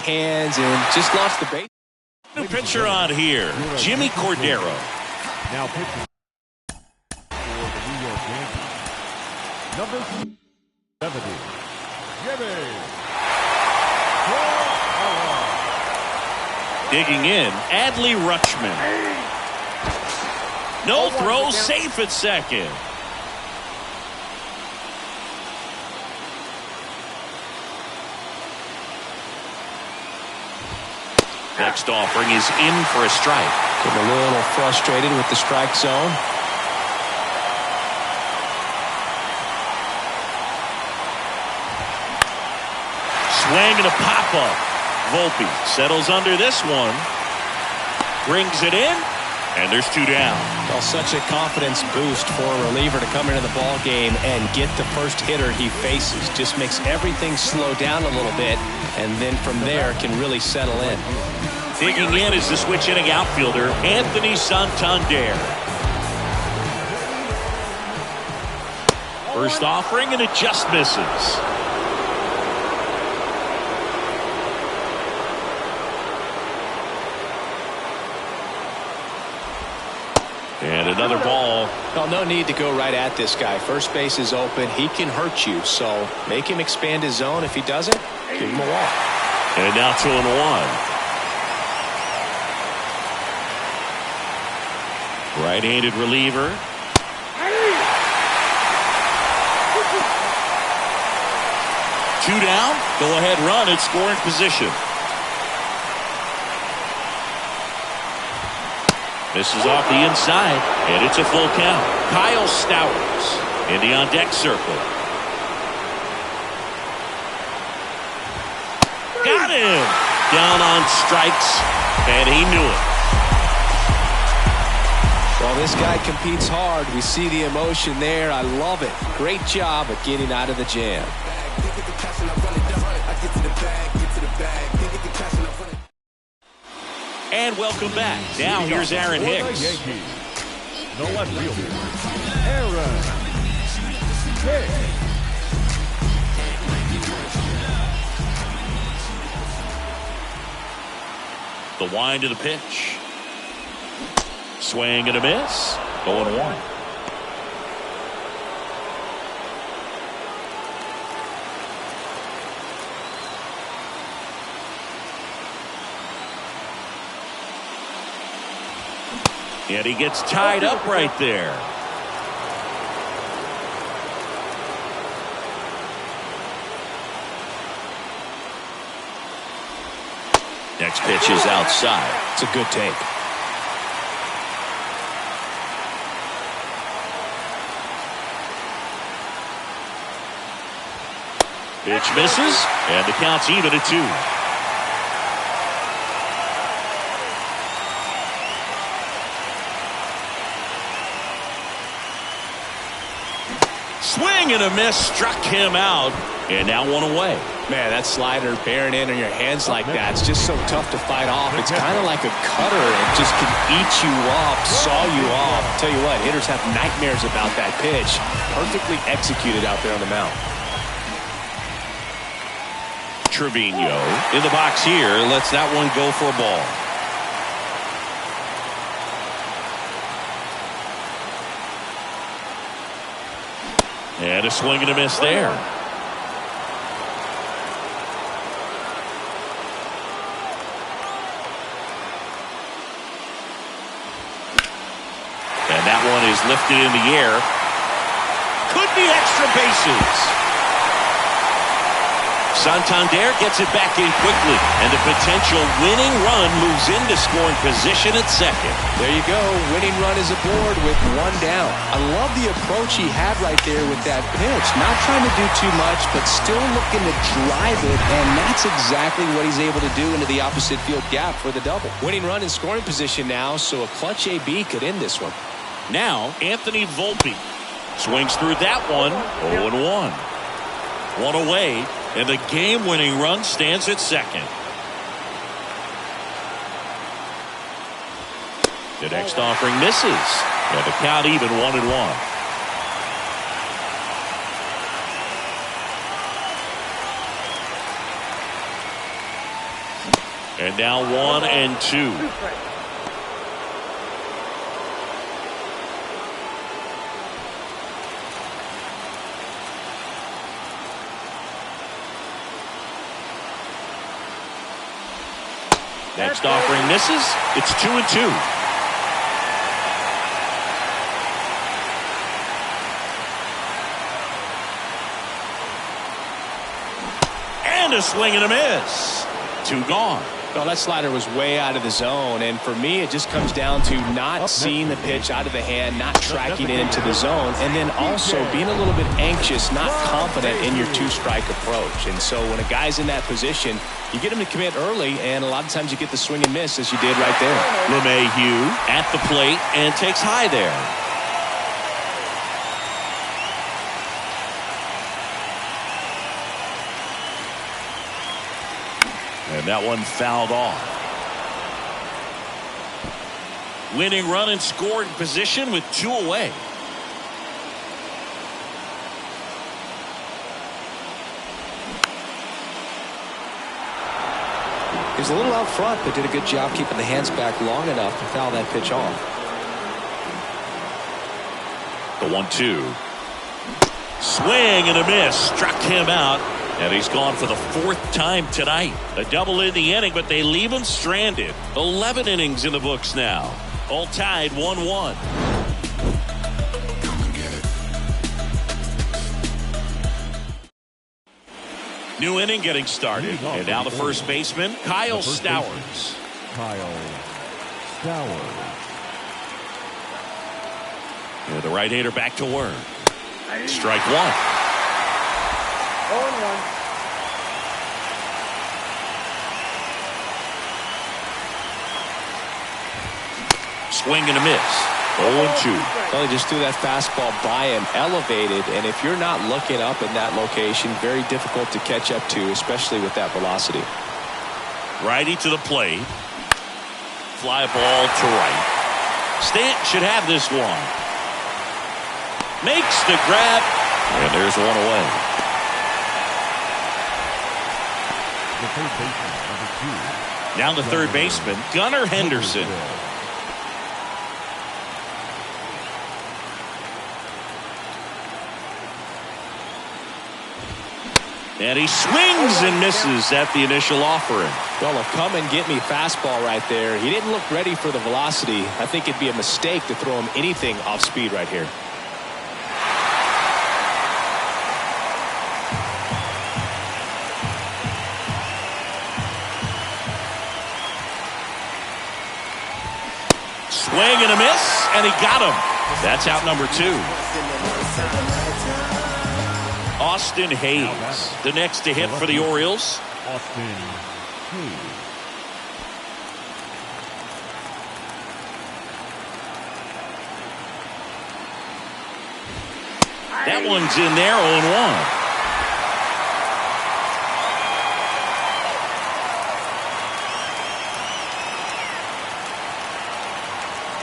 hands and just lost the base. New pitcher on here, Jimmy Cordero. Now pitching for the New York Yankees, number 70, Jimmy. Digging in, Adley Rutschman. No throw, safe at second. Next offering is in for a strike. Getting a little frustrated with the strike zone. Swing and a pop-up. Volpe settles under this one. Brings it in. And there's 2 down. Well, such a confidence boost for a reliever to come into the ball game and get the first hitter he faces. Just makes everything slow down a little bit, and then from there can really settle in. Digging in is the switch hitting outfielder, Anthony Santander. First offering, and it just misses. And another ball. Well, no need to go right at this guy. First base is open. He can hurt you, so make him expand his zone. If he doesn't, give him a walk. And now 2-1. Right-handed reliever. Two down. Go-ahead run at scoring position. Misses off the inside, and it's a full count. Kyle Stowers in the on-deck circle. Got him! Down on strikes, and he knew it. Well, this guy competes hard. We see the emotion there. I love it. Great job at getting out of the jam. And welcome back. Now here's Aaron Hicks. Yankees, the left fielder, Aaron Hicks. The wind of the pitch. Swing and a miss. 0-1. And he gets tied up right there. Next pitch is outside. It's a good take. Pitch misses, and the count's even at 2. Swing and a miss, struck him out, and now 1 away. Man, that slider bearing in on your hands like that, it's just so tough to fight off. It's kind of like a cutter. It just can eat you up, saw you off. Tell you what, hitters have nightmares about that pitch. Perfectly executed out there on the mound. Trevino in the box here, lets that one go for a ball. And a swing and a miss there. And that one is lifted in the air. Could be extra bases. Santander gets it back in quickly, and the potential winning run moves into scoring position at second. There you go. Winning run is aboard with 1 down. I love the approach he had right there with that pitch. Not trying to do too much, but still looking to drive it, and that's exactly what he's able to do into the opposite field gap for the double. Winning run in scoring position now, so a clutch AB could end this one. Now, Anthony Volpe swings through that one. 0-1. 1 away, and the game-winning run stands at second. The next offering misses, and the count even 1-1. And now 1-2. Next offering misses. It's 2-2. And a swing and a miss. 2 gone. Well, that slider was way out of the zone, and for me, it just comes down to not seeing the pitch out of the hand, not tracking it into the zone, and then also being a little bit anxious, not confident in your two-strike approach. And so when a guy's in that position, you get him to commit early, and a lot of times you get the swing and miss, as you did right there. LeMahieu at the plate and takes high there. And that one fouled off. Winning run and scored position with 2 away. He was a little out front, but did a good job keeping the hands back long enough to foul that pitch off. The 1-2. Swing and a miss. Struck him out. And he's gone for the 4th time tonight. A double in the inning, but they leave him stranded. 11 innings in the books now. All tied 1-1. New inning getting started. And now the first baseman, Kyle Stowers. Kyle Stowers. And the right-hander back to work. Strike 1. 0-1. Swing and a miss. 0-2. Well, he just threw that fastball by him, elevated, and if you're not looking up in that location, very difficult to catch up to, especially with that velocity. Righty to the plate. Fly ball to right. Stanton should have this one. Makes the grab, and there's one away. The third baseman, number 2. Now the third baseman, Gunnar Henderson. And he swings and misses at the initial offering. Well, a come and get me fastball right there. He didn't look ready for the velocity. I think it'd be a mistake to throw him anything off speed right here. Swing and a miss, and he got him. That's out number 2. Austin Hayes, the next to hit for the Orioles. Austin Hayes. That one's in there,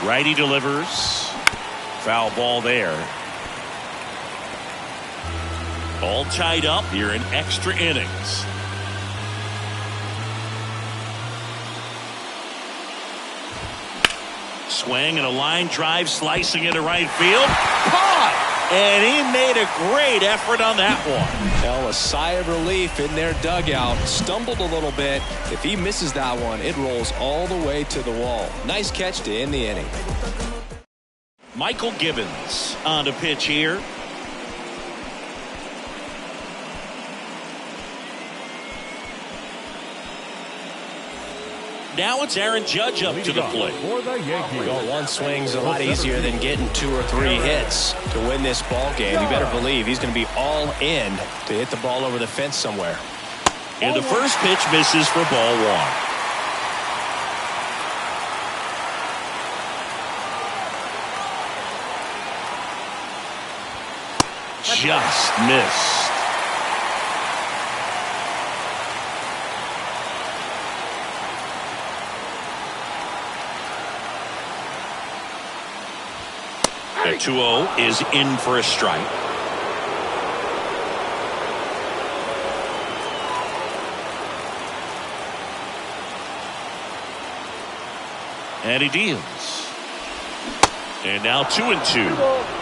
0-1. Righty delivers. Foul ball there. All tied up here in extra innings. Swing and a line drive slicing into right field. Caught! And he made a great effort on that one. Well, a sigh of relief in their dugout. Stumbled a little bit. If he misses that one, it rolls all the way to the wall. Nice catch to end the inning. Michael Gibbons on the pitch here. Now it's Aaron Judge up to the plate. For the Yankees. Well, one swing's a lot easier than getting 2 or 3 hits to win this ball game. You better believe he's going to be all in to hit the ball over the fence somewhere. And the first pitch misses for ball 1. Just missed. The 2-0 is in for a strike. And he deals. And now 2-2.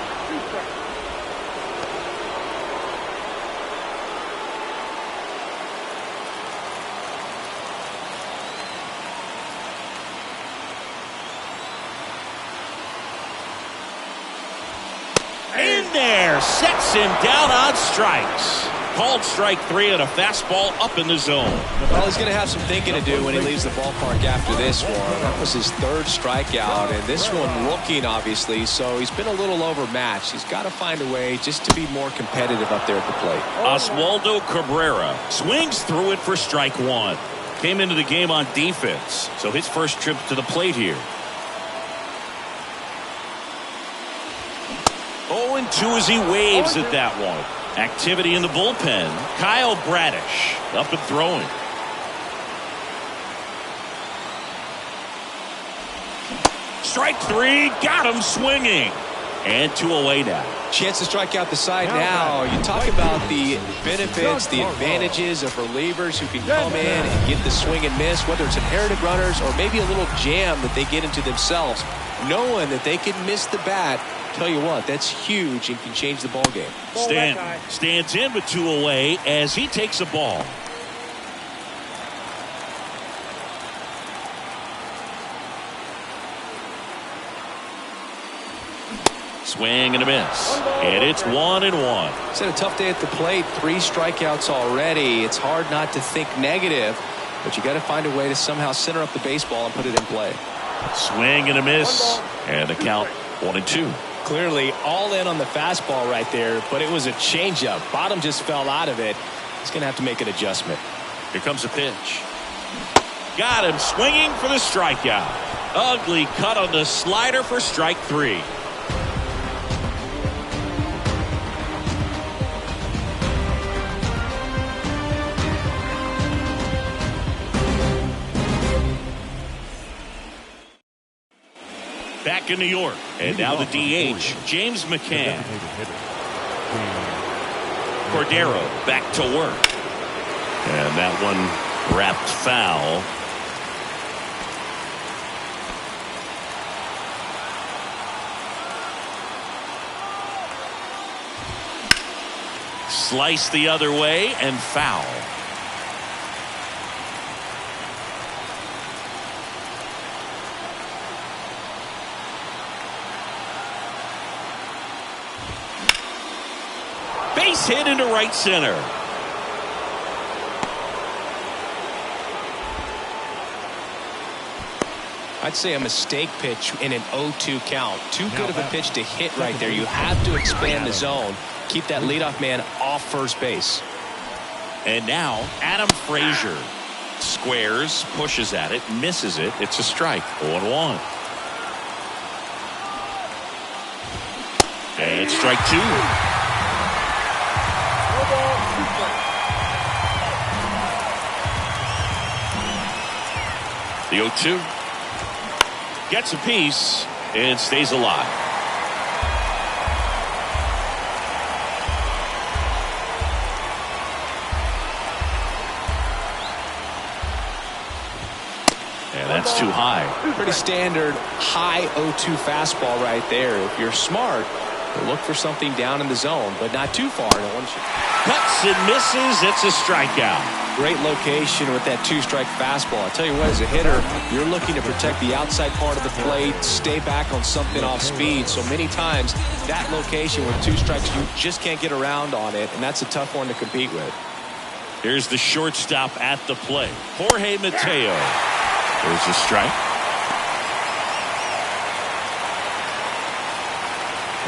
In there, sets him down on strikes. Called strike 3 on a fastball up in the zone. Well, he's going to have some thinking to do when he leaves the ballpark after this one. That was his third strikeout, and this one looking, obviously, so he's been a little overmatched. He's got to find a way just to be more competitive up there at the plate. Oswaldo Cabrera swings through it for strike 1. Came into the game on defense, so his first trip to the plate here. 0-2 as he waves at that one. Activity in the bullpen. Kyle Bradish up and throwing. Strike 3, got him swinging. And 2 away now. Chance to strike out the side now. You talk about the benefits, the advantages of relievers who can come in and get the swing and miss, whether it's inherited runners or maybe a little jam that they get into themselves, knowing that they can miss the bat. Tell you what, that's huge and can change the ball game. Stands in with 2 away as he takes a ball. Swing and a miss. And it's 1-1. It's had a tough day at the plate. 3 strikeouts already. It's hard not to think negative, but you got to find a way to somehow center up the baseball and put it in play. Swing and a miss. And the count 1-2. Clearly all in on the fastball right there, but it was a changeup. Bottom just fell out of it. He's going to have to make an adjustment. Here comes a pitch. Got him swinging for the strikeout. Ugly cut on the slider for strike 3. Back in New York, and now the DH, James McCann. Cordero back to work. And that one wrapped foul. Slice the other way and foul. Base hit into right center. I'd say a mistake pitch in an 0-2 count. Too good of a pitch to hit right there. You have to expand the zone. Keep that leadoff man off first base. And now Adam Frazier squares, pushes at it, misses it. It's a strike. 0-1. And it's strike 2. The 0-2 gets a piece and stays alive. And that's too high. Pretty standard high 0-2 fastball right there. If you're smart, you'll look for something down in the zone, but not too far. Cuts and misses. It's a strikeout. Great location with that 2-strike fastball. I tell you what, as a hitter, you're looking to protect the outside part of the plate, stay back on something off speed. So many times, that location with 2 strikes, you just can't get around on it, and that's a tough one to compete with. Here's the shortstop at the plate, Jorge Mateo. There's a strike.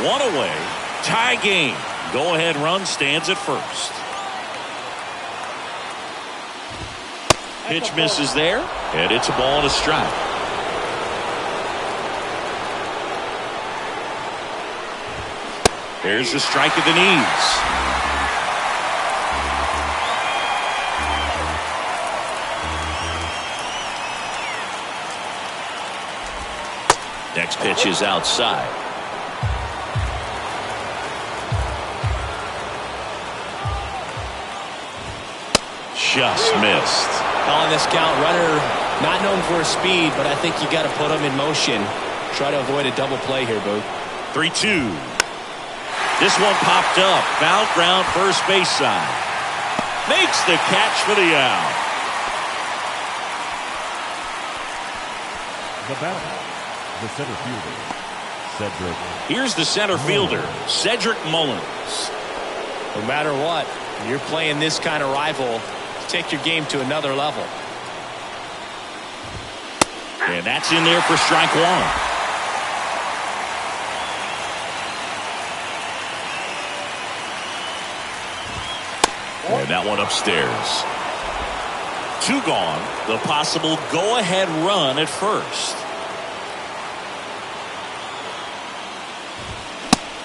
1 away. Tie game. Go-ahead run stands at first. Pitch misses there, and it's a ball and a strike. There's the strike at the knees. Next pitch is outside. Just missed. On this count, runner not known for his speed, but I think you got to put him in motion. Try to avoid a double play here, Boo. 3-2. This one popped up. Foul ground first base side. Makes the catch for the out. The batter, the center fielder, Cedric. Here's the center fielder, Cedric Mullins. No matter what, You're playing this kind of rival, take your game to another level. And that's in there for strike one. And that one upstairs. 2 gone. The possible go-ahead run at first.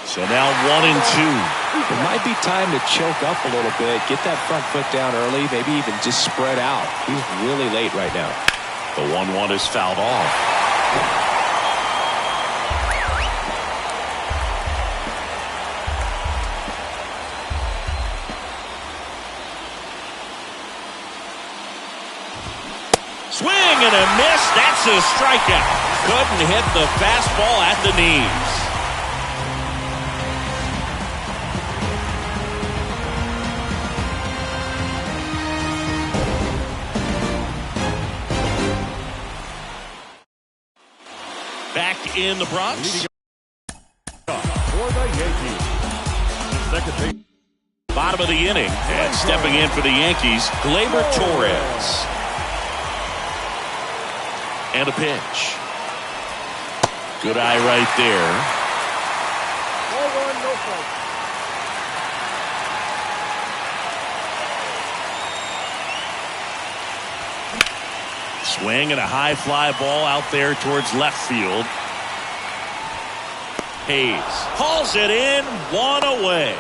So now 1 and 2. It might be time to choke up a little bit, get that front foot down early, maybe even just spread out. He's really late right now. The 1-1 is fouled off. Swing and a miss. That's a strikeout. Couldn't hit the fastball at the knees. Back in the Bronx. For the Yankees. The second base. Bottom of the inning. And stepping in for the Yankees, Gleyber Torres. And a pitch. Good eye right there. 4-1, no fault. Swing and a high fly ball out there towards left field. Hayes hauls it in, 1 away.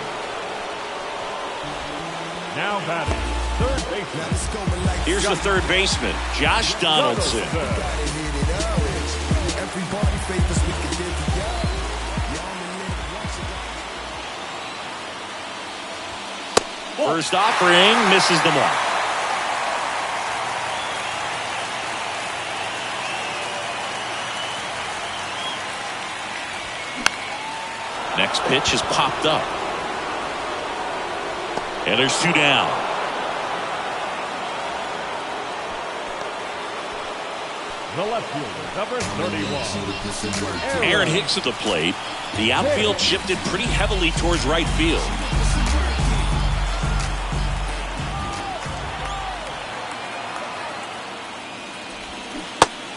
Now batting. Third baseman. Here's the third baseman, Josh Donaldson. First offering misses the mark. Next pitch is popped up. And there's 2 down. The left fielder, number 31. Aaron Hicks at the plate. The outfield shifted pretty heavily towards right field.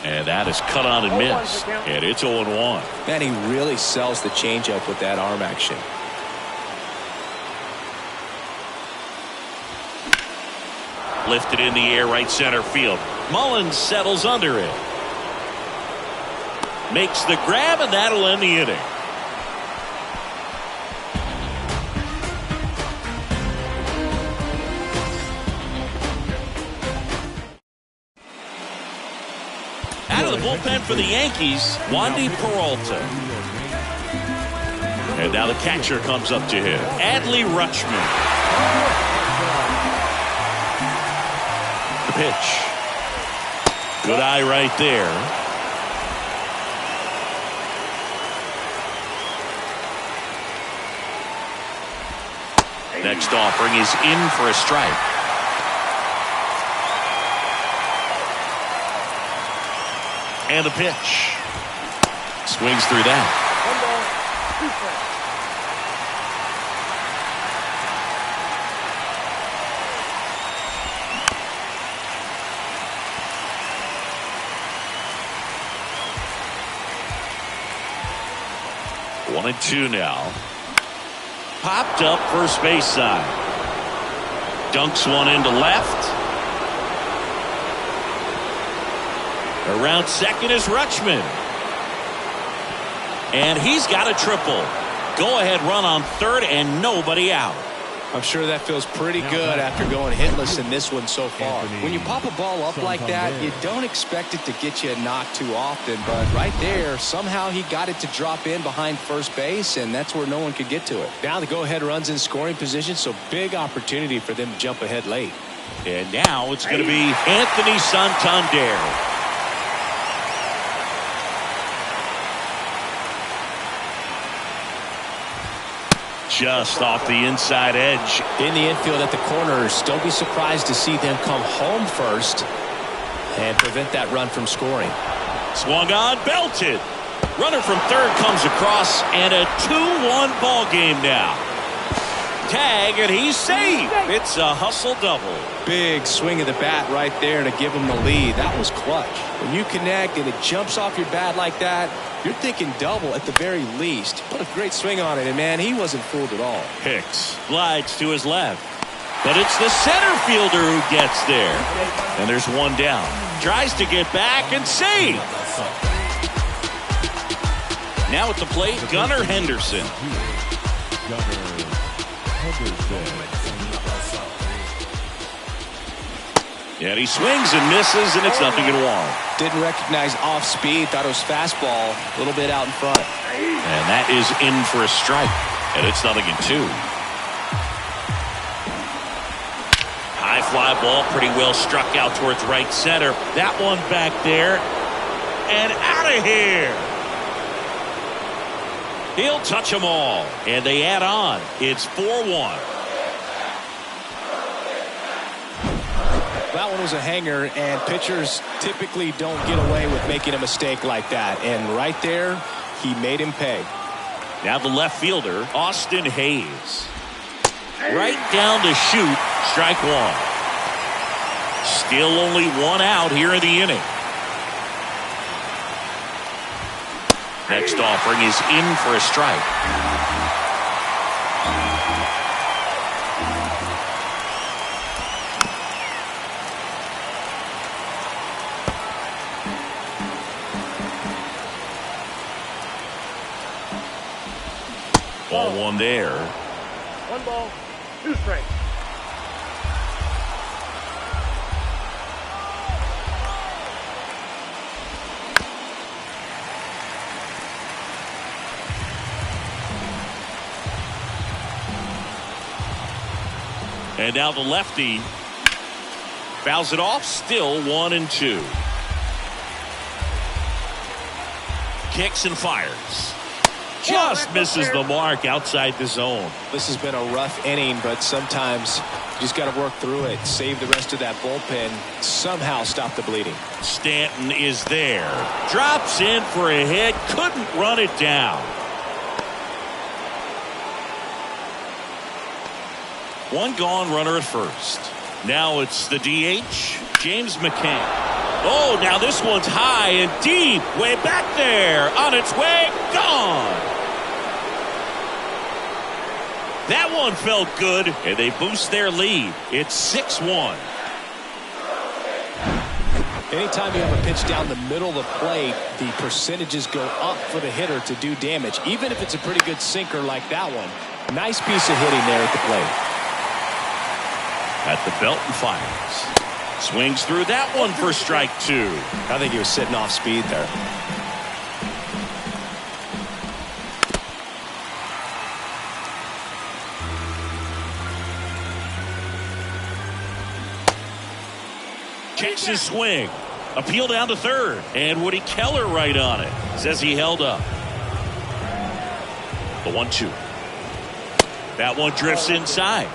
And that is cut on and missed. And it's 0-1. Man, he really sells the changeup with that arm action. Lifted in the air, right center field. Mullins settles under it. Makes the grab, and that'll end the inning. Out of the bullpen for the Yankees, Wandy Peralta. And now the catcher comes up to him, Adley Rutschman. The pitch. Good eye right there. Next offering is in for a strike. And the pitch. Swings through that. 1 ball, 2 strikes. One and 2 now. Popped up first base side. Dunks one into left. Around second is Rutschman. And he's got a triple. Go ahead run on third and nobody out. I'm sure that feels pretty good after going hitless in this one so far. When you pop a ball up like that, you don't expect it to get you a knock too often, but right there, somehow he got it to drop in behind first base, and that's where no one could get to it. Now the go-ahead run's in scoring position, so big opportunity for them to jump ahead late. And now it's going to be Anthony Santander. Just off the inside edge. In the infield at the corners, don't be surprised to see them come home first and prevent that run from scoring. Swung on, belted. Runner from third comes across, and a 2-1 ball game now. tag, and he's safe. It's a hustle double. Big swing of the bat right there to give him the lead. That was clutch. When you connect and it jumps off your bat like that, you're thinking double at the very least. Put a great swing on it, and man, he wasn't fooled at all. Hicks glides to his left, but it's the center fielder who gets there. And there's one down. Tries to get back and save. Now at the plate, Gunnar Henderson. And he swings and misses, and it's 0-1. Didn't recognize off speed. Thought it was fastball. A little bit out in front. And that is in for a strike. And it's 0-2. High fly ball, pretty well struck out towards right center. That one back there. And out of here. He'll touch them all. And they add on. It's 4-1. That one was a hanger, and pitchers typically don't get away with making a mistake like that. And right there, he made him pay. Now the left fielder, Austin Hayes. Right down to shoot, strike one. Still only one out here in the inning. Next offering is in for a strike. Ball one there. 1 ball, 2 strikes. And now the lefty fouls it off. Still 1-2. Kicks and fires. Just misses the mark outside the zone. This has been a rough inning, but sometimes you just got to work through it. Save the rest of that bullpen. Somehow stop the bleeding. Stanton is there. Drops in for a hit. Couldn't run it down. One gone, runner at first. Now it's the DH, James McCann. Oh, now this one's high and deep. Way back there. On its way. Gone. That one felt good, and they boost their lead. It's 6-1. Anytime you have a pitch down the middle of the plate, the percentages go up for the hitter to do damage, even if it's a pretty good sinker like that one. Nice piece of hitting there at the plate. At the belt and fires. Swings through that one for strike 2. I think he was sitting off speed there. Checks his swing. Appeal down to third. And Woody Keller right on it. Says he held up. The 1-2. That one drifts inside.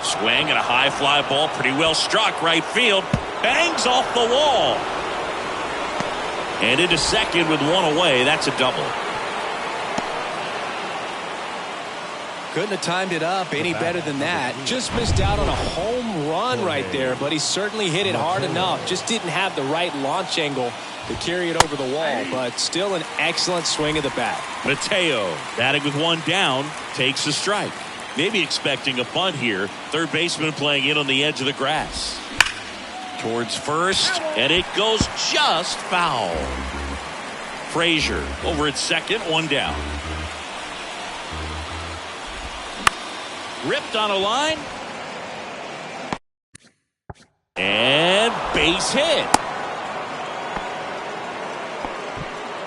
Swing and a high fly ball, pretty well struck right field. Bangs off the wall. And into second with one away. That's a double. Couldn't have timed it up any better than that. Just missed out on a home run right there, but he certainly hit it hard enough. Just didn't have the right launch angle to carry it over the wall, but still an excellent swing of the bat. Mateo, batting with one down, takes a strike. Maybe expecting a bunt here. Third baseman playing in on the edge of the grass. Towards first, and it goes just foul. Frazier over at second, one down. Ripped on a line. And base hit.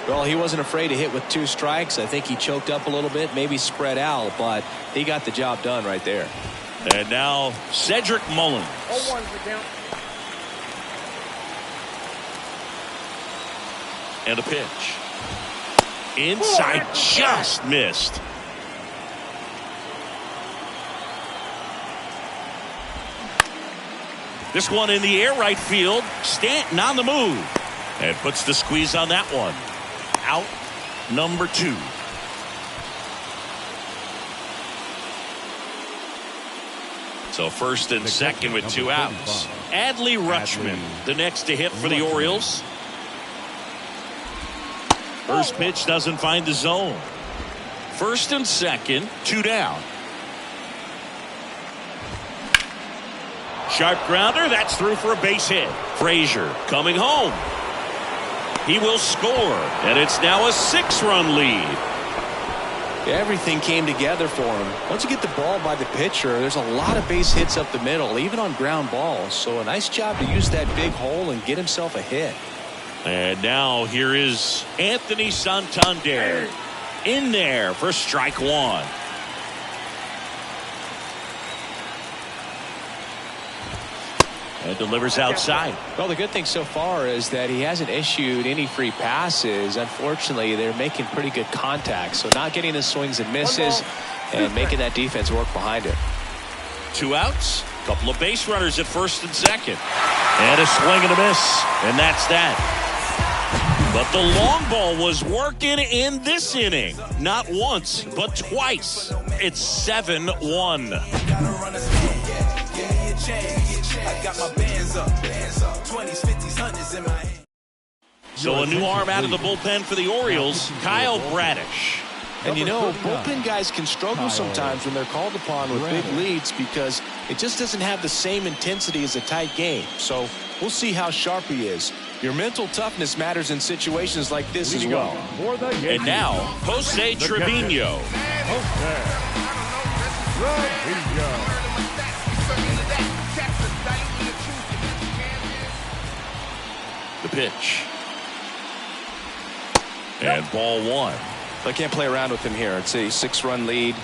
Well, he wasn't afraid to hit with 2 strikes. I think he choked up a little bit, maybe spread out, but he got the job done right there. And now Cedric Mullins. 0-1 for count. And a pitch. Inside, just missed. This one in the air right field. Stanton on the move. And puts the squeeze on that one. Out number 2. So first and second with 2 outs. Adley Rutschman, the next to hit for the Orioles. First pitch doesn't find the zone. First and second, 2 down. Sharp grounder, that's through for a base hit. Frazier coming home. He will score, and it's now a 6-run lead. Everything came together for him. Once you get the ball by the pitcher, there's a lot of base hits up the middle, even on ground balls. So a nice job to use that big hole and get himself a hit. And now here is Anthony Santander in there for strike 1. And delivers outside. Well, the good thing so far is that he hasn't issued any free passes. Unfortunately, they're making pretty good contact. So not getting the swings and misses and making that defense work behind it. 2 outs. Couple of base runners at first and second. And a swing and a miss. And that's that. But the long ball was working in this inning. Not once, but twice. It's 7-1. So a new arm out of the bullpen for the Orioles, Kyle Bradish. And you know, bullpen guys can struggle sometimes when they're called upon with big leads because it just doesn't have the same intensity as a tight game. So we'll see how sharp he is. Your mental toughness matters in situations like this as well. And now, Jose Trevino. The pitch. And ball 1. I can't play around with him here. It's a 6-run lead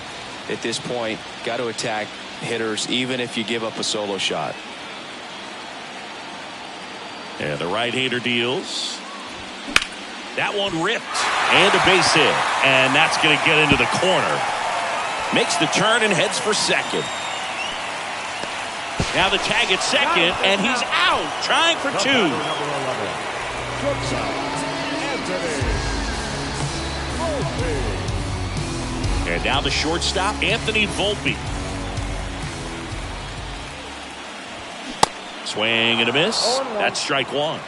at this point. Got to attack hitters even if you give up a solo shot. And the right-hander deals. That one ripped. And a base hit. And that's going to get into the corner. Makes the turn and heads for second. Now the tag at second, and he's out. Trying for 2. And now the shortstop, Anthony Volpe. Swing and a miss. That's strike 1.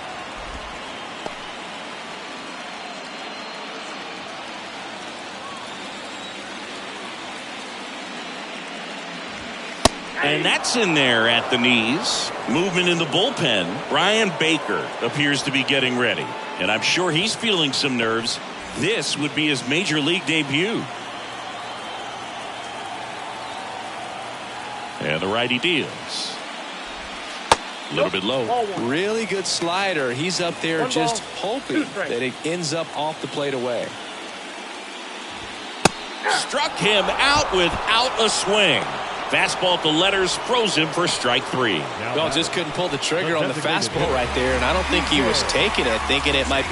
And that's in there at the knees. Movement in the bullpen. Brian Baker appears to be getting ready. And I'm sure he's feeling some nerves. This would be his major league debut. And the righty deals. A little bit low. Really good slider. He's up there just hoping that it ends up off the plate away. Struck him out without a swing. Fastball at the letters froze him for strike 3. Well, just couldn't pull the trigger on the fastball right there, and I don't think he was taking it, thinking it might be